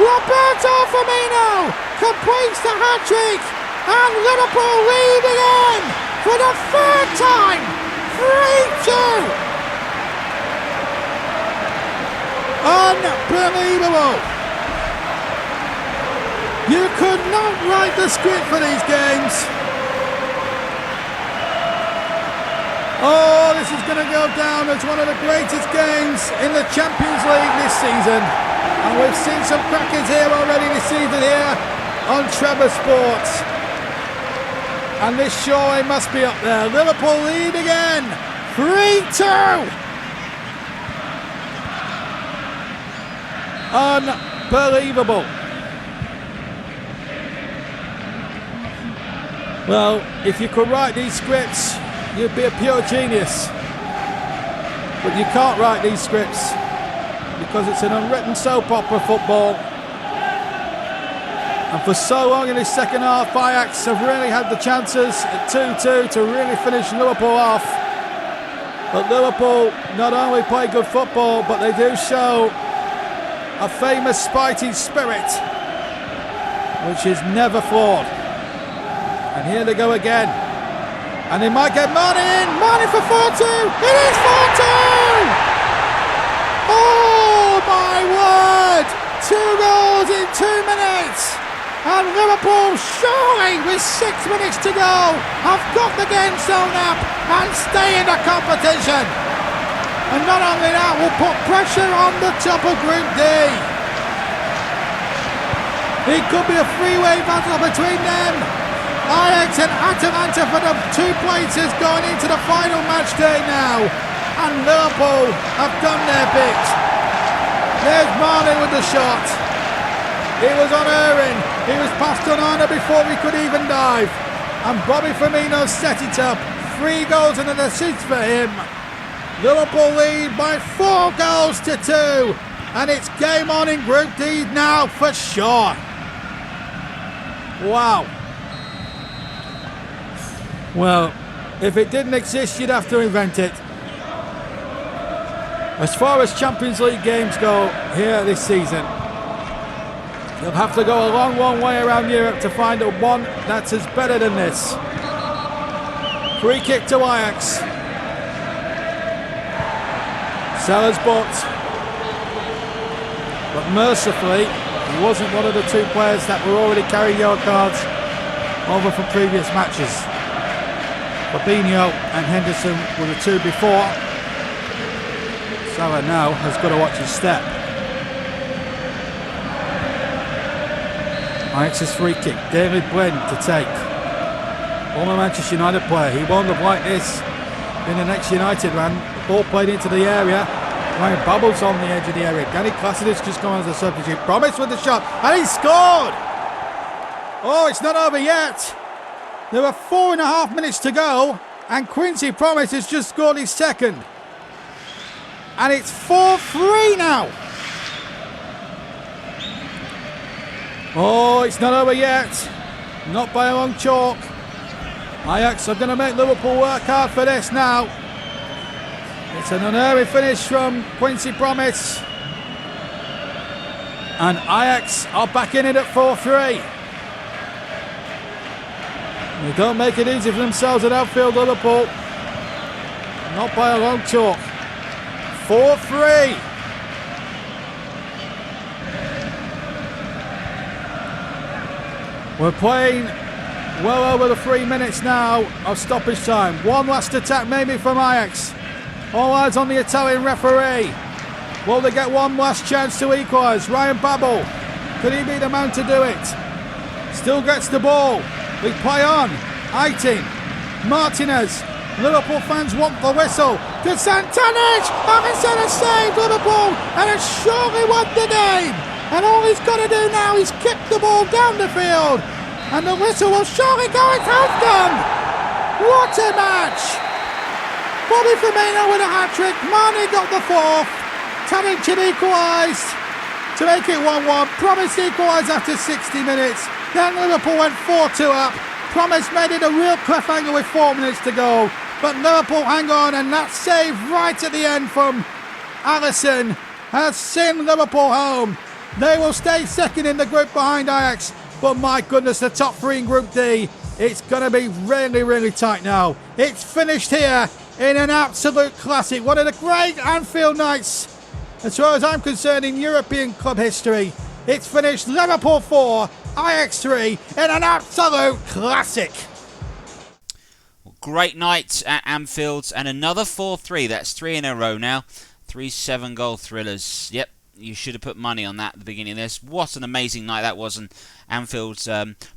Roberto Firmino completes the hat-trick, and Liverpool lead again for the third time. 3-2. Unbelievable! You could not write the script for these games. Oh, this is going to go down as one of the greatest games in the Champions League this season. And we've seen some crackers here already this season here on Trevor Sports. And this surely must be up there. Liverpool lead again. 3-2. Unbelievable. Well, if you could write these scripts, you'd be a pure genius. But you can't write these scripts because it's an unwritten soap opera, football. And for so long in this second half, Ajax have really had the chances at 2-2 to really finish Liverpool off. But Liverpool not only play good football, but they do show a famous Spitey spirit, which is never flawed. And here they go again. And they might get Mane in. Mane for 4-2. It is 4-2! Oh my word! 2 goals in 2 minutes. And Liverpool, surely with 6 minutes to go, have got the game sewn up and stay in the competition. And not only that, will put pressure on the top of Group D. It could be a three-way battle between them. Ajax and Atalanta for the 2 places going into the final match day now. And Liverpool have done their bit. There's Mane with the shot. He was unerring. He was past Onana before he could even dive. And Bobby Firmino set it up. 3 goals and an assist for him. Liverpool lead by 4 goals to 2. And it's game on in Group D now for sure. Wow. Well, if it didn't exist, you'd have to invent it. As far as Champions League games go here this season, you'll have to go a long way around Europe to find a one that's as better than this. Free kick to Ajax. Sellers but mercifully, he wasn't one of the 2 players that were already carrying yellow cards over from previous matches. Fabinho and Henderson were the 2 before. Salah now has got to watch his step. Ajax's free kick, David Blind to take. Former Manchester United player, he won't have liked this in the next United run. The ball played into the area. Ryan Babel's on the edge of the area. Danny Classidis just gone as a substitute. Promise with the shot, and he scored! Oh, it's not over yet. There are 4.5 minutes to go, and Quincy Promise has just scored his second. And it's 4-3 now. Oh, it's not over yet. Not by a long chalk. Ajax are going to make Liverpool work hard for this now. It's an unerring finish from Quincy Promise. And Ajax are back in it at 4-3. They don't make it easy for themselves at outfield, Liverpool. Not by a long chalk. 4-3. We're playing well over the 3 minutes now of stoppage time. One last attack maybe from Ajax. All eyes on the Italian referee. Will they get one last chance to equalise? Ryan Babel, could he be the man to do it? Still gets the ball. We play on. 18. Martinez. Liverpool fans want the whistle. To Santanic! Having a save, Liverpool, and has surely won the game. And all he's got to do now is kick the ball down the field. And the whistle will surely go. It's outcome. What a match! Bobby Firmino with a hat-trick. Mane got the fourth. Tadic equalised to make it 1-1. Promise equalised after 60 minutes. Then Liverpool went 4-2 up. Promise made it a real cliffhanger with 4 minutes to go. But Liverpool hang on, and that save right at the end from Alisson has sent Liverpool home. They will stay second in the group behind Ajax. But my goodness, the top three in Group D, it's going to be really, really tight now. It's finished here in an absolute classic. One of the great Anfield nights, as far as I'm concerned, in European club history. It's finished Liverpool 4, Ajax 3 in an absolute classic. Great night at Anfield, and another 4-3. That's 3 in a row now. 3 7-goal thrillers. Yep, you should have put money on that at the beginning of this. What an amazing night that was, and Anfield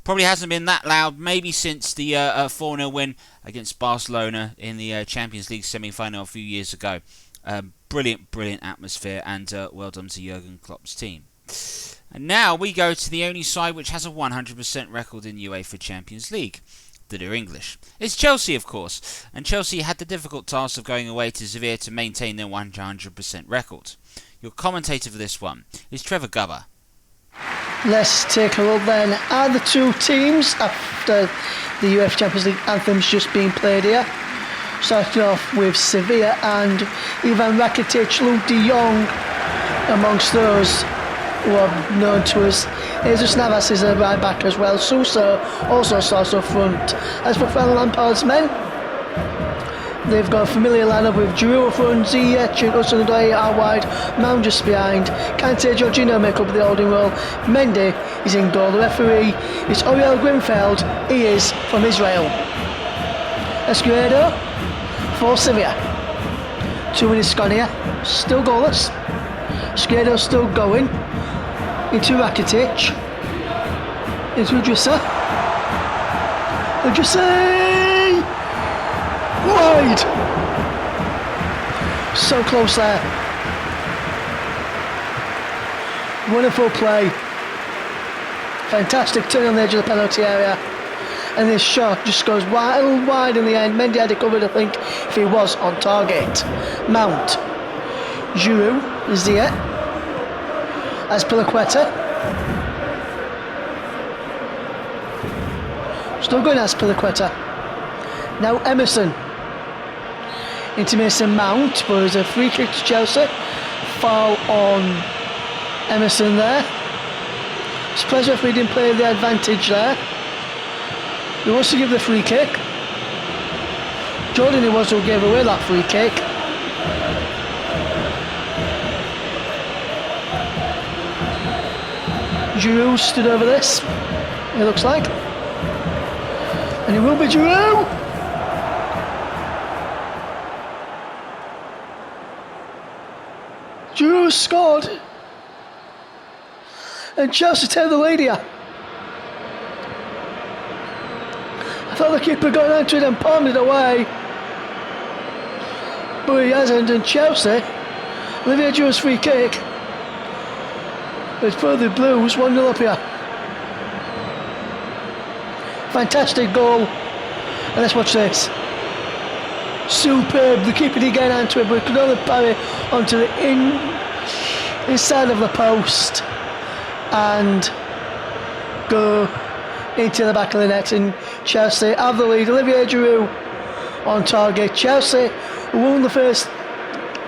probably hasn't been that loud maybe since the 4-0 win against Barcelona in the Champions League semi-final a few years ago. Brilliant atmosphere, and well done to Jurgen Klopp's team. And now we go to the only side which has a 100% record in UEFA Champions League. That are English. It's Chelsea, of course, and Chelsea had the difficult task of going away to Sevilla to maintain their 100% record. Your commentator for this one is Trevor Gubber. Let's take a look then at the two teams after the UEFA Champions League anthems just being played here. Starting off with Sevilla and Ivan Rakitic, Luke de Jong amongst those who are known to us. Jesus Navas is a right back as well. Sousa also starts up front. As for Frank Lampard's men, they've got a familiar lineup with Giroud up front, Ziyech and Hudson-Odoi out wide, Mount just behind. Kante, Jorginho make up the holding role. Mendy is in goal. The referee is Oriel Grimfeld. He is from Israel. Escuedo for Sevilla. 2 minutes gone here. Still goalless. Escuedo still going. Into Rakitic, into Idrissa, wide, so close there, wonderful play, fantastic turn on the edge of the penalty area, and this shot just goes wide in the end. Mendy had it covered, I think, if he was on target. Mount, Giroud, Ziyech, Azpilicueta. Still going Azpilicueta. Now Emerson. Into Mason Mount, but there's a free kick to Chelsea. Foul on Emerson there. It's a pleasure if we didn't play the advantage there. He wants to give the free kick. Jordan, it was who gave away that free kick. Giroud stood over this, it looks like. And it will be Giroud! Giroud scored! And Chelsea take the lead here. I thought the keeper got onto it and palmed it away. But he hasn't, and Chelsea Olivier Giroud's free kick. It's put the Blues 1-0 up here. Fantastic goal. And let's watch this. Superb. The keeper did get onto it, but could only parry onto the inside of the post and go into the back of the net. And Chelsea have the lead. Olivier Giroud on target. Chelsea won the first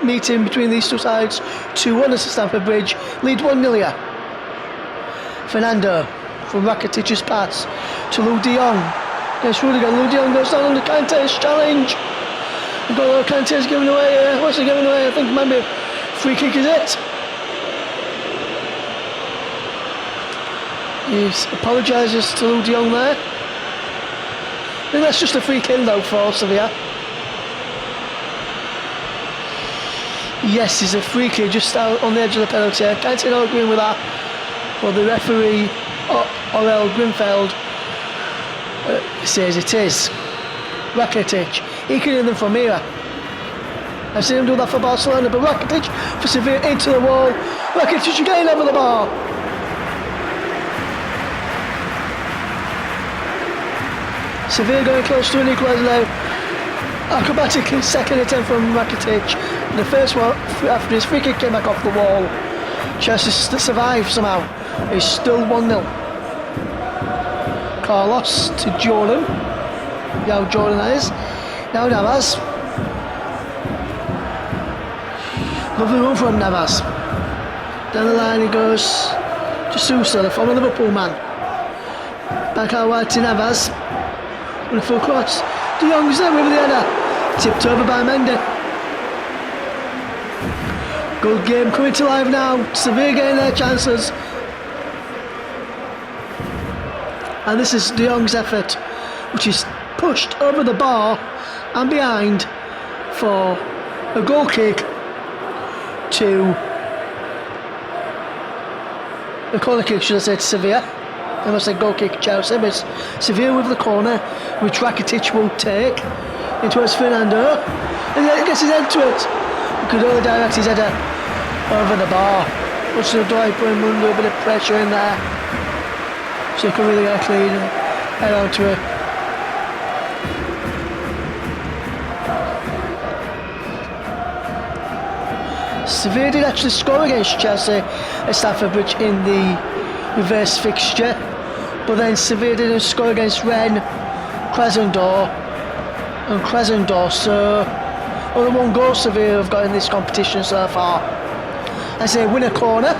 meeting between these two sides 2-1 at Stamford Bridge. Lead 1-0 here. Fernando from Rakitic's pass to Lou de Jong. Against Rudiger. Lou de Jong goes down on the Kante's challenge. Kante's giving away here. What's he giving away? I think maybe free kick is it. He apologises to Lou de Jong there. I think that's just a free kick though for Sevilla. Yes, it's a free kick just out on the edge of the penalty. I can't say no agreeing with that, but the referee, Orel Grinfeld, says it is. Rakitic, he can hit them from here. I've seen him do that for Barcelona, but Rakitic for Sevilla into the wall. Rakitic again over the bar. Sevilla going close to an equaliser now. Acrobatic second attempt from Rakitic. The first one, after his free kick came back off the wall. Chelsea survived somehow. It's still 1-0. Carlos to Jordan. Now Jordan that is. Now Navas. Lovely run from Navas. Down the line he goes to Sousa, the former Liverpool man. Back out wide to Navas. With a full cross. De Jong's there with the header. Tipped over by Mendy. Good game coming to life now. Sevilla getting their chances. And this is De Jong's effort, which is pushed over the bar and behind for a goal kick to a corner kick, should I say, to Sevilla. I must say goal kick Chelsea, but Sevilla with the corner, which Rakitic will take in towards Fernando, and he gets his head to it. He could only direct his header over the bar. What's the Dwight putting under a bit of pressure in there, so he can really get a clean head onto it. Sevilla did actually score against Chelsea at Stamford Bridge in the reverse fixture, but then Sevilla didn't score against Rennes, Krasnodar and Krasnodar, so only one goal Sevilla have got in this competition so far. As they win a corner.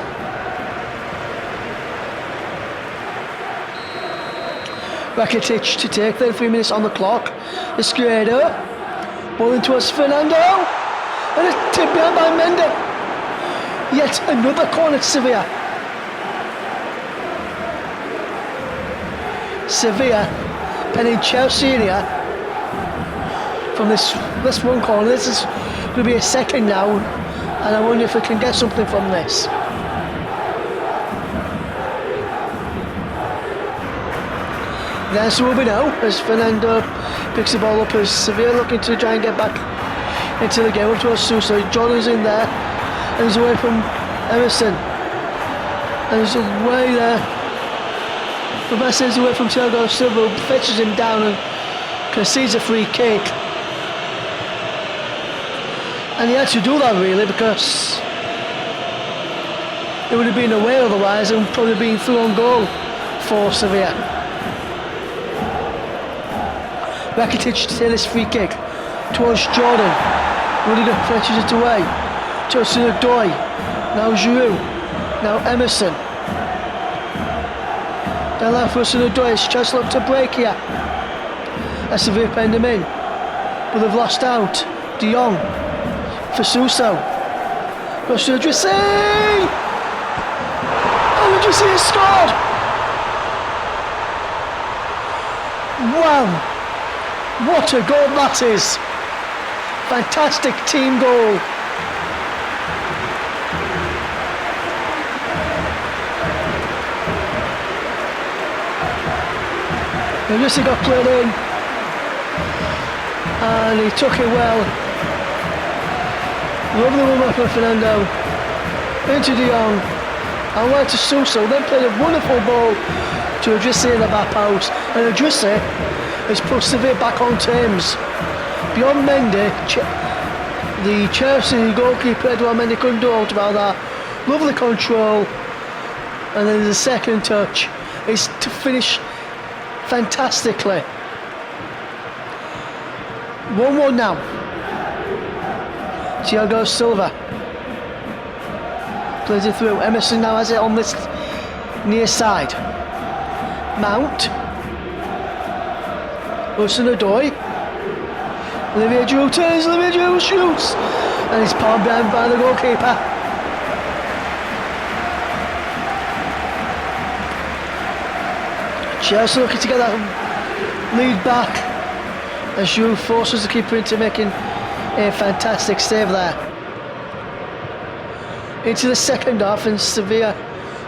Rakitic to take 33 minutes on the clock. Escuero, ball in towards Fernando, and a tip behind by Mendy. Yet another corner to Sevilla. Sevilla penning Chelsea in here from this one corner. This is going to be a second now, and I wonder if we can get something from this. There's Ruby now as Fernando picks the ball up as Sevilla looking to try and get back into the game. Up towards Sousa. Jordan's in there and he's away from Emerson, and he's away there. The best is away from Thiago Silva, fetches him down and concedes a free kick. And he had to do that really because it would have been away otherwise and probably been through on goal for Sevilla. Rakitic to take this free kick towards Jordan. Rudiger fetches it away. Towards Doi. Now Giroud. Now Emerson. Down there for Doi. It's just look to break here. As Sevilla penned him in. But they've lost out. De Jong for Suso. Goes to Idrissi. Oh, Idrissi has scored. Wow. What a goal that is! Fantastic team goal. Idrissi got played in and he took it well. Lovely one for Fernando. Into De Jong. And went to Suso. Then played a wonderful ball to Adrisi in the back post. And Adrisi has put Sevilla back on terms. Beyond Mendy, the Chelsea goalkeeper Edouard Mendy couldn't do out about that. Lovely control. And then the second touch is to finish fantastically. 1-1 now. Thiago Silva plays it through. Emerson now has it on this near side. Mount. Hudson-Odoi. Olivier Giroud turns. Olivier Giroud shoots. And it's palmed down by the goalkeeper. Chelsea looking to get that lead back as Giroud forces the keeper into making a fantastic save there. Into the second half, and Sevilla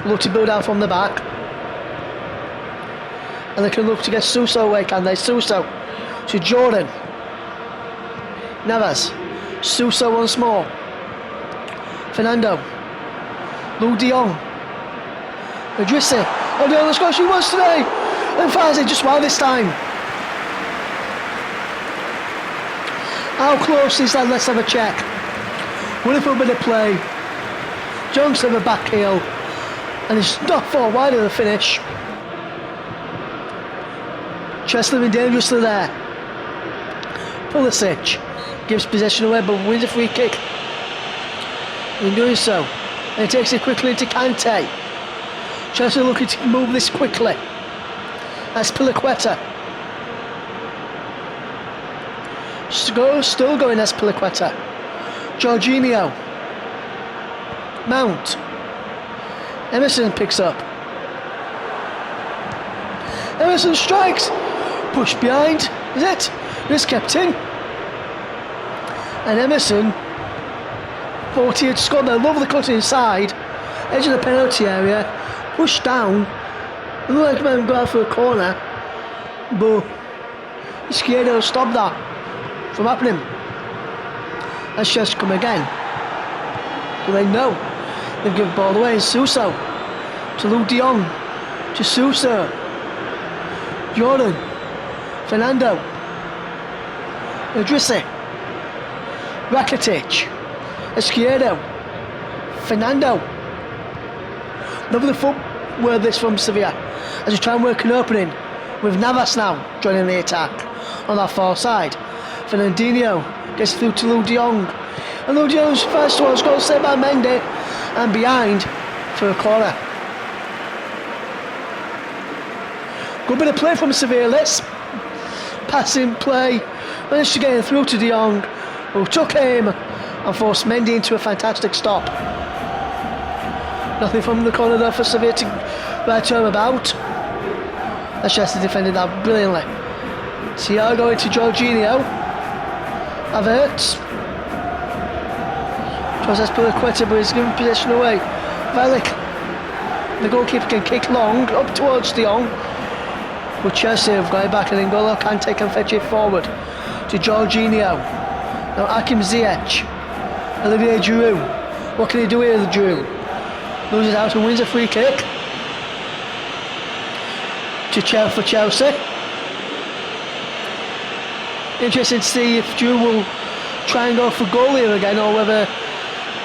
look to build out from the back. And they can look to get Suso away, can they? Suso to Jordan. Navas. Suso once more. Fernando. Luke De Jong. Adrisi. Oh, the other score she was today. And fires it just well this time. How close is that? Let's have a check. Wonderful bit of play. Jones have a back heel. And it's not far wide of the finish. Chelsea living dangerously there. Pulisic gives possession away but wins a free kick. In doing so, and he takes it quickly into Kante. Chelsea looking to move this quickly. That's Piliqueta. Still going as Piliqueta. Jorginho. Mount. Emerson picks up. Emerson strikes. Push behind. Is it? It's kept in. And Emerson. 48 scored there. Lovely cut inside. Edge of the penalty area. Push down. It looked like man go out for a corner. But Izquierdo stopped that from happening. Let's just come again. Do they know? They've given the ball away. Suso to Luke De Jong to Suso. Jordan. Fernando. Adrisi. Rakitic. Izquierdo. Fernando. Lovely footwork this from Sevilla as we try and work an opening with Navas now joining the attack on that far side. Fernandinho gets through to Luke De Jong, and Luke De Jong's first one goal saved by Mendy and behind for a corner. Good bit of play from Sevilla. Let's passing play, managed to get it through to De Jong, who took aim and forced Mendy into a fantastic stop. Nothing from the corner there for Sevilla to right home about. That's Chelsea defended that brilliantly. Thiago into Jorginho. Havertz. Tries to pull a quitter, but he's giving possession away. Velik. The goalkeeper can kick long up towards De Jong. But Chelsea have got it back, and N'Golo Kante can fetch it forward to Jorginho. Now Hakim Ziyech. Olivier Giroud. What can he do here with Giroud? Loses out and wins a free kick for Chelsea. Interesting to see if Giroud will try and go for goal here again, or whether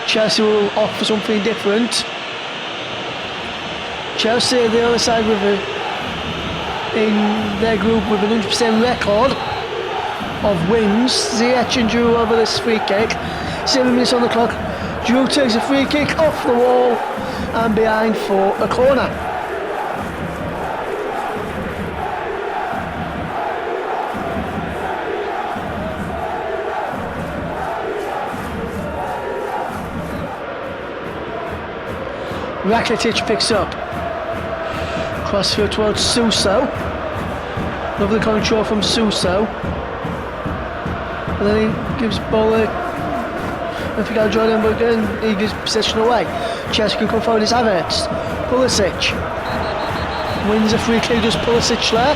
Chelsea will offer something different. Chelsea are the other side with in their group with an 100% record of wins. Ziyech and Giroud over this free kick. 7 minutes on the clock. Giroud takes a free kick off the wall and behind for a corner. Rakitic picks up. Crossfield towards Suso. Lovely control from Suso. And then he gives ball I forgot Jordan, but again he gives possession away. Chelsea can come forward as Havertz. Pulisic wins a free kick, just Pulisic there.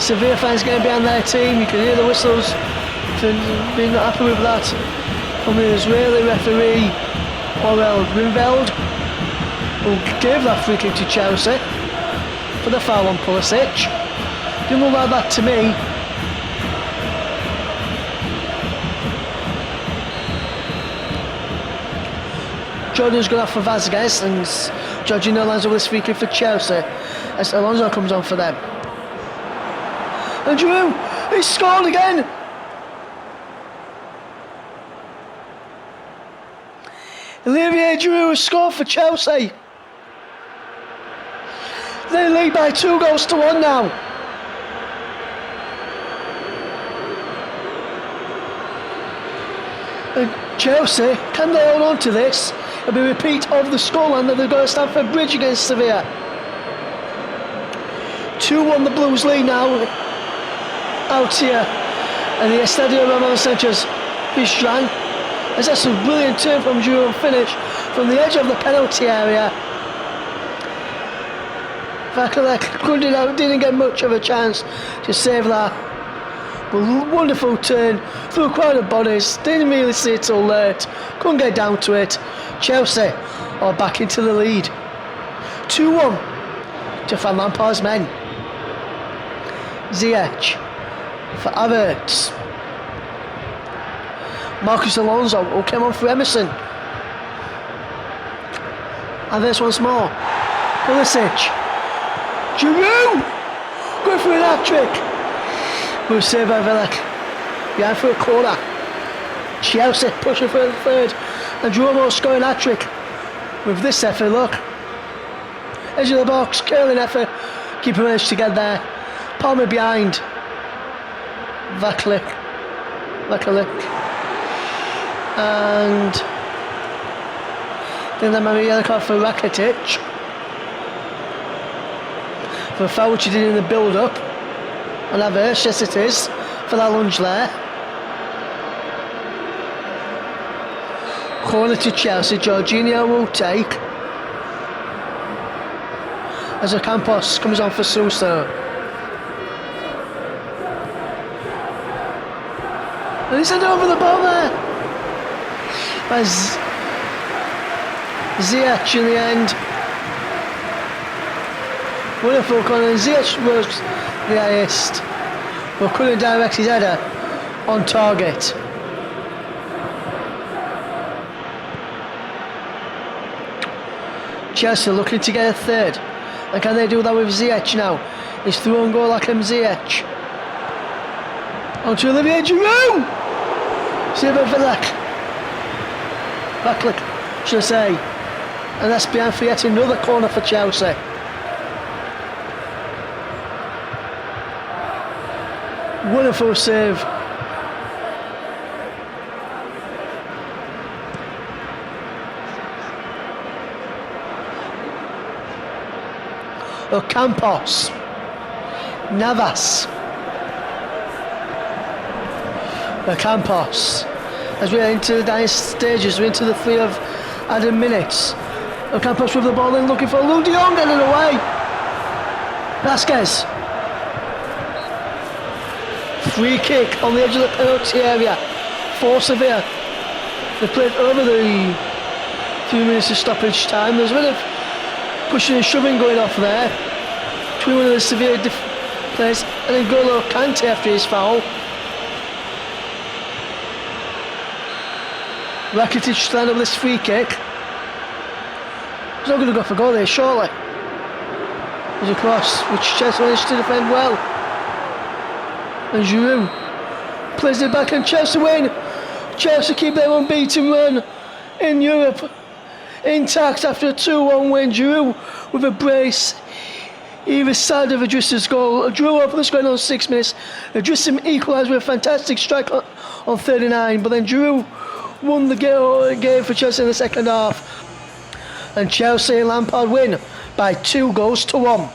Sevilla fans getting behind their team. You can hear the whistles. Being not happy with that from the Israeli referee Orel Grinveld, who gave that free kick to Chelsea for the foul on Pulisic. Didn't look like that to me. Jordan's gone off for Vazquez, and Jorginho lands over this free kick for Chelsea as Alonso comes on for them. And Giroud, he scored again! Olivier Giroud has scored for Chelsea. They lead by 2-1 now. And Chelsea, can they hold on to this? It'll be a repeat of the scoreline that they've got at Stamford Bridge against Sevilla. 2-1 the Blues lead now. Out here. And the Estadio Ramon Sanchez Pizjuan. That's a brilliant turn from Giroud finish from the edge of the penalty area. Vakalek didn't get much of a chance to save that. But wonderful turn through a crowd of bodies. Didn't really see it till late. Couldn't get down to it. Chelsea are back into the lead. 2-1 to Van Lampaard's men. Ziyech for Havertz. Marcus Alonso, who came on for Emerson. And this once more. Pulisic. Giroud! Going for an hat-trick. Good save by Velek. Behind for a corner. Chelsea pushing for the third. And Giroud scoring a hat-trick. With this effort, look. Edge of the box, curling effort. Keeper managed to get there. Palmer behind. Vaklik. And then the Maria card for Rakitic for a foul which he did in the build-up on Havertz. Yes, it is, for that lunge there. Corner to Chelsea. Jorginho will take as Campos comes on for Suso. And he's headed over the ball there by Ziyech in the end. Wonderful corner. Ziyech was the highest, but couldn't direct his header on target. Chelsea looking to get a third. And can they do that with Ziyech now? He's through and goal like him, Ziyech. On to Olivier Giroud! Save by Vaklik, should I say. And that's behind for yet another corner for Chelsea. Wonderful save. Campos. Navas. Campos. As we're into the dying stages, we're into the 3 of added minutes. Campos with the ball in, looking for Luke de Jong, getting it away. Vazquez. Free kick on the edge of the penalty area for Sevilla. They played over the 3 minutes of stoppage time. There's a bit of pushing and shoving going off there between one of the Sevilla players and then N'Golo Kante after his foul. Rakitic stand up this free kick. He's not going to go for goal there, surely. There's a cross, which Chelsea managed to defend well. And Giroud plays it back and Chelsea win. Chelsea keep their unbeaten run in Europe intact after a 2-1 win. Giroud with a brace either side of Idrissa's goal. Drew over the score on 6 minutes. Idrissa equalised with a fantastic strike on 39, but then Giroud won the game for Chelsea in the second half. And Chelsea and Lampard win by 2-1.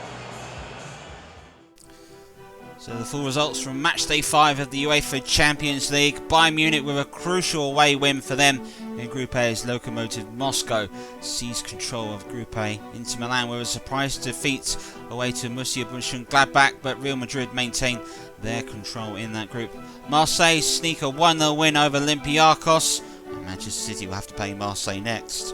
So the full results from Matchday 5 of the UEFA Champions League. Bayern Munich with a crucial away win for them In Group A, as Lokomotiv Moscow seized control of Group A. Inter Milan were a surprise defeat away to Borussia Mönchengladbach, but Real Madrid maintained their control in that group. Marseille sneak a 1-0 win over Olympiacos, and Manchester City will have to play Marseille next.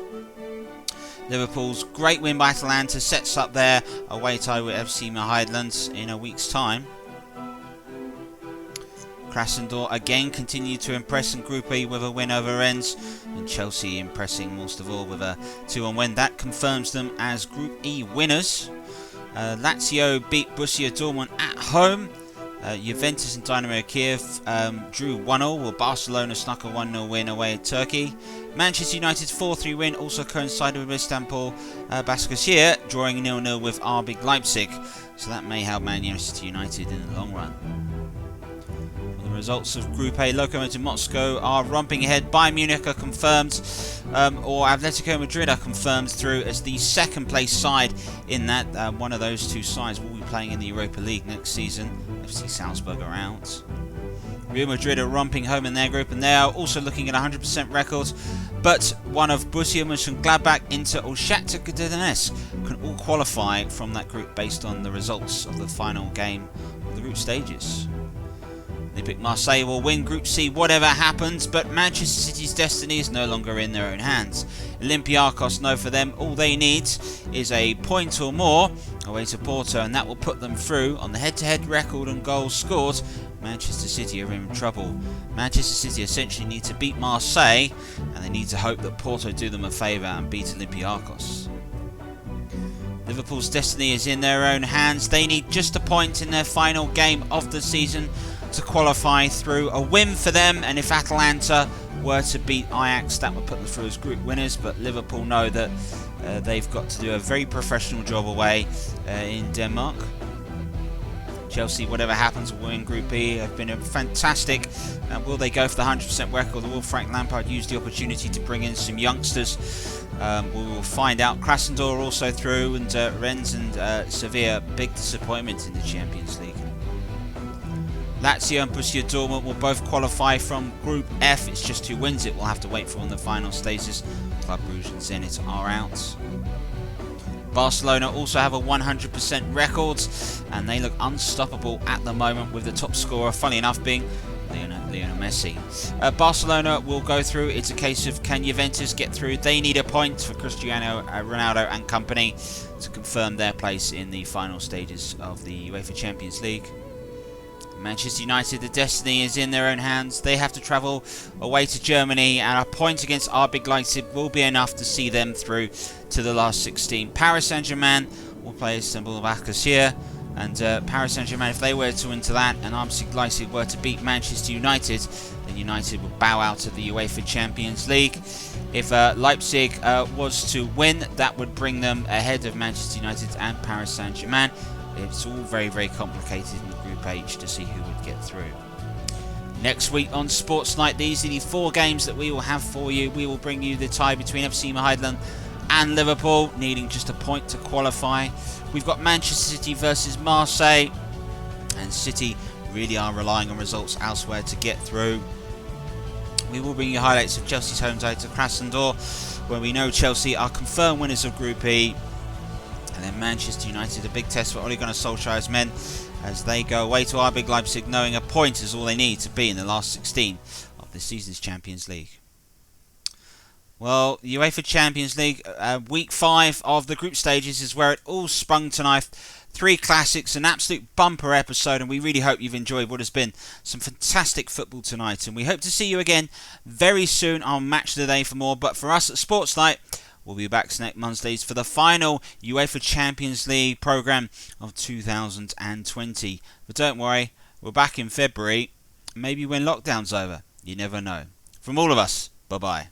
Liverpool's great win by Atalanta sets up their away tie with FC Midtjylland in a week's time. Krasnodar again continued to impress in Group E with a win over Rennes, and Chelsea impressing most of all with a 2-1 win. That confirms them as Group E winners. Lazio beat Borussia Dortmund at home. Juventus and Dynamo Kiev drew 1-0, while Barcelona snuck a 1-0 win away at Turkey. Manchester United's 4-3 win also coincided with Istanbul Başakşehir drawing 0-0 with RB Leipzig, so that may help Manchester United in the long run. The results of Group A, Lokomotiv Moscow are romping ahead. Bayern Munich are confirmed, or Atletico Madrid are confirmed through as the second place side in that. One of those two sides will be playing in the Europa League next season. FC Salzburg are out. Real Madrid are romping home in their group, and they are also looking at 100% records. But one of Borussia Mönchengladbach, Inter or Shakhtar Donetsk can all qualify from that group based on the results of the final game of the group stages. Olympique Marseille will win Group C whatever happens, but Manchester City's destiny is no longer in their own hands. Olympiacos know for them all they need is a point or more away to Porto, and that will put them through. On the head-to-head record and goals scored, Manchester City are in trouble. Manchester City essentially need to beat Marseille, and they need to hope that Porto do them a favour and beat Olympiacos. Liverpool's destiny is in their own hands. They need just a point in their final game of the season to qualify through. A win for them, and if Atalanta were to beat Ajax, that would put them through as group winners, but Liverpool know that they've got to do a very professional job away in Denmark. Chelsea, whatever happens, will win Group B. Have been fantastic. Will they go for the 100% record, or will Frank Lampard use the opportunity to bring in some youngsters? We will find out. Krasnodar also through, and Rennes and Sevilla, big disappointment in the Champions League. Lazio and Borussia Dortmund will both qualify from Group F. It's just who wins it we'll have to wait for on the final stages. Club Brugge and Zenit are out. Barcelona also have a 100% record, and they look unstoppable at the moment, with the top scorer, funny enough, being Lionel Messi. Barcelona will go through. It's a case of, can Juventus get through? They need a point for Cristiano Ronaldo and company to confirm their place in the final stages of the UEFA Champions League. Manchester United, the destiny is in their own hands. They have to travel away to Germany, and a point against RB Leipzig will be enough to see them through to the last 16. Paris Saint-Germain will play Istanbul Başakşehir, and Paris Saint-Germain, if they were to enter that and RB Leipzig were to beat Manchester United, then United would bow out of the UEFA Champions League. If Leipzig was to win, that would bring them ahead of Manchester United and Paris Saint-Germain. It's all very, very complicated in Group H to see who would get through. Next week on Sportsnight, these are the 4 games that we will have for you. We will bring you the tie between FC Midtjylland and Liverpool, needing just a point to qualify. We've got Manchester City versus Marseille, and City really are relying on results elsewhere to get through. We will bring you highlights of Chelsea's home tie to Krasnodar, where we know Chelsea are confirmed winners of Group E. And then Manchester United, a big test for Ole Gunnar Solskjaer's men as they go away to RB Leipzig, knowing a point is all they need to be in the last 16 of this season's Champions League. Well, the UEFA Champions League, week 5 of the group stages is where it all sprung to life. 3 classics, an absolute bumper episode, and we really hope you've enjoyed what has been some fantastic football tonight. And we hope to see you again very soon on Matchday for more. But for us at Sportsnight, we'll be back next Mondays for the final UEFA Champions League programme of 2020. But don't worry, we're back in February, maybe when lockdown's over. You never know. From all of us, bye-bye.